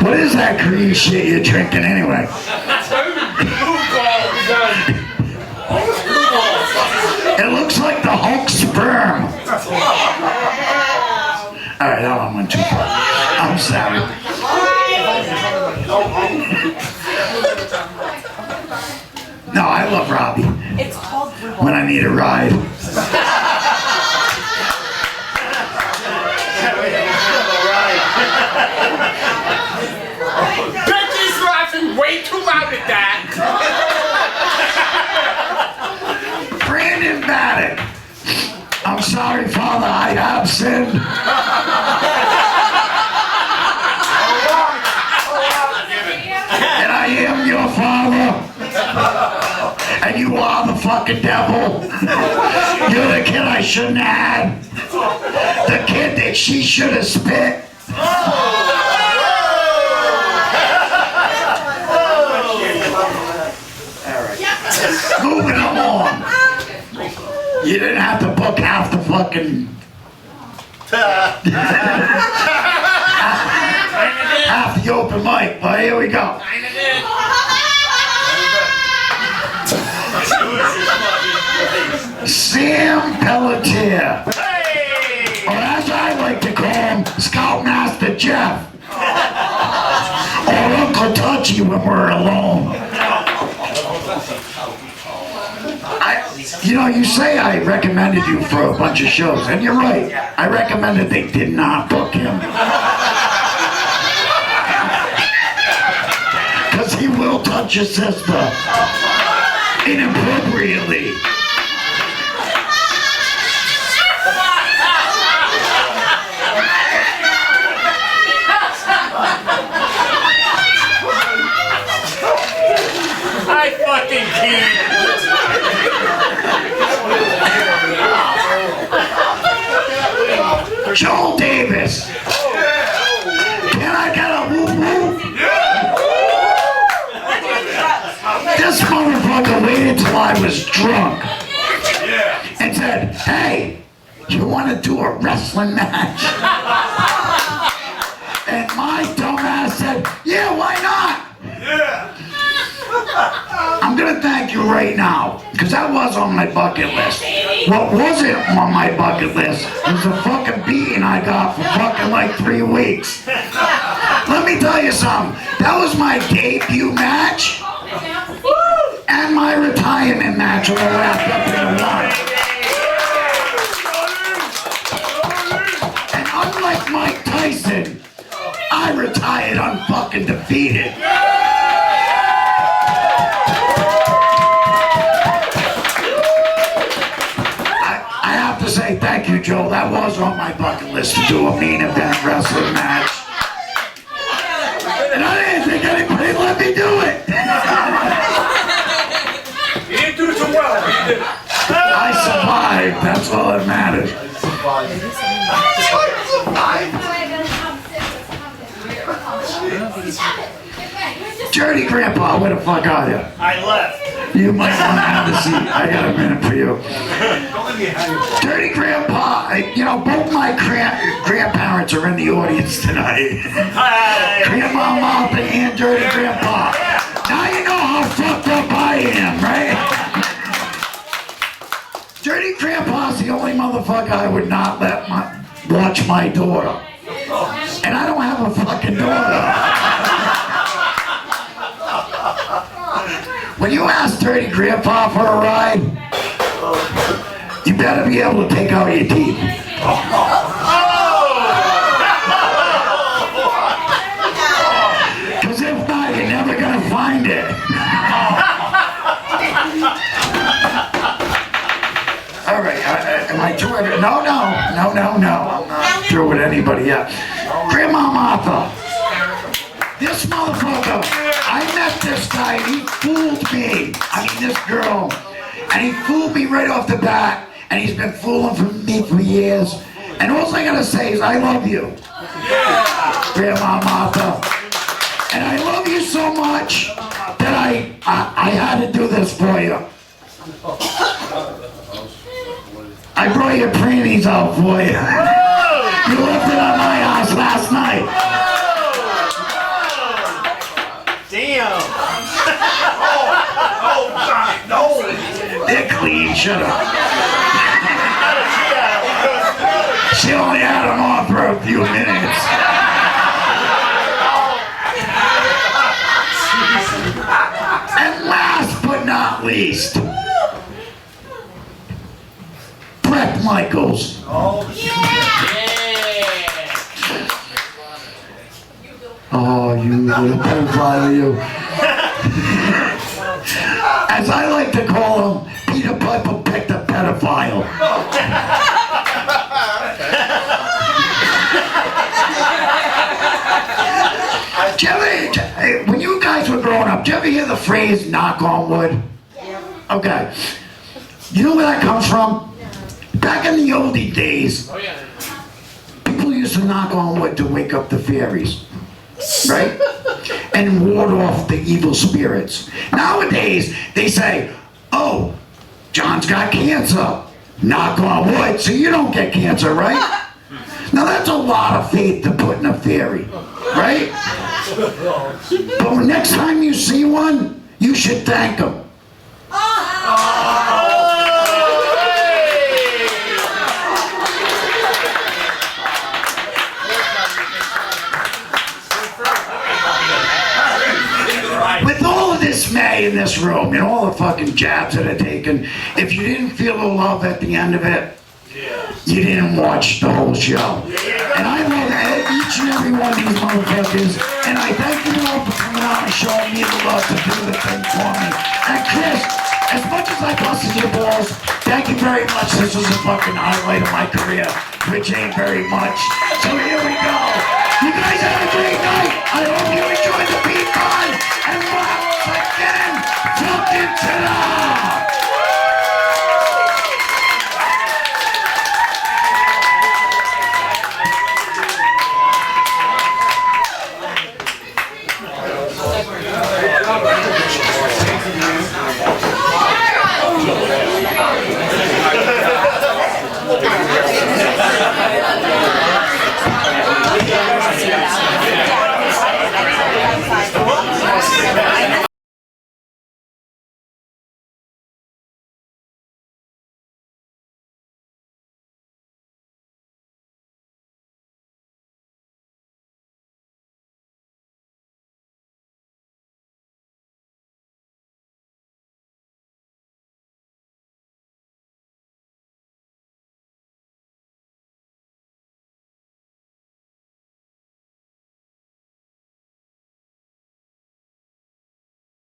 What is that green shit you're drinking anyway? It looks like the Hulk sperm. Alright, that one went too far. I'm sorry. No, I love Robbie. It's called When I need a ride. Becky's laughing way too loud at that. Brandon Maddox. I'm sorry, Father, I have sinned. And I am your father. And you are the fucking devil. You're the kid I shouldn't have had. The kid that she should have spit. Moving along. You didn't have to book half the fucking... half the open mic, but here we go. Sam Pelletier. Or as I like to call him, Scoutmaster Jeff. Or Uncle Touchy when we're alone. You say I recommended you for a bunch of shows, and you're right. I recommended they did not book him. Because he will touch your sister inappropriately. I fucking can't. Joel Davis. Can I get a woo woo? This motherfucker waited till I was drunk and said, hey, you want to do a wrestling match? And my dumbass said, yeah, why not? I'm gonna thank you right now, because that was on my bucket list. What wasn't on my bucket list was the fucking beating I got for fucking like 3 weeks. Let me tell you something, that was my debut match and my retirement match when I wrapped up in one. And unlike Mike Tyson, I retired unfucking defeated. Say thank you, Joe. That was on my bucket list to do a main event wrestling match. And I didn't think anybody would let me do it. You didn't do it so well, but you did it. I survived. That's all that matters. Dirty Grandpa, where the fuck are you? I left. You might want to have a seat. I got a minute for you. Dirty Grandpa, both my grandparents are in the audience tonight. Grandma Martha and Dirty Grandpa. Now you know how fucked up I am, right? Dirty Grandpa's the only motherfucker I would not let watch my daughter. And I don't have a fucking daughter. When you ask Dirty Grandpa for a ride, you better be able to take out your teeth. Because if not, you're never going to find it. No. I'm not through with anybody yet. Grandma Martha. This motherfucker, I met this guy and he fooled me. I mean, this girl. And he fooled me right off the bat. And he's been fooling me for years. And all I gotta say is I love you. Grandma Martha. And I love you so much that I had to do this for you. I brought your preemies out for you. You left it at my house last night. Damn. No. They're clean, shut up. She only had them on for a few minutes. And last but not least, Brett Michaels. Oh, you little profile, you. As I like to call him, Peter Piper picked a pedophile. When you guys were growing up, did you ever hear the phrase knock on wood? Okay. You know where that comes from? Back in the oldie days, people used to knock on wood to wake up the fairies, right? And ward off the evil spirits. Nowadays, they say, oh, John's got cancer. Knock on wood so you don't get cancer, right? Now that's a lot of faith to put in a fairy, right? But next time you see one, you should thank them. With all of dismay in this room and all the fucking jabs that are taken, if you didn't feel the love at the end of it, you didn't watch the whole show. And I love each and every one of these motherfuckers, and I thank you all for coming out and showing me the love to do the thing for me. And Chris, as much as I busted your balls, thank you very much. This was a fucking highlight of my career, which ain't very much. So here we go. You guys have a great night. I hope you enjoyed the beat run. And once again, fucking ta-da!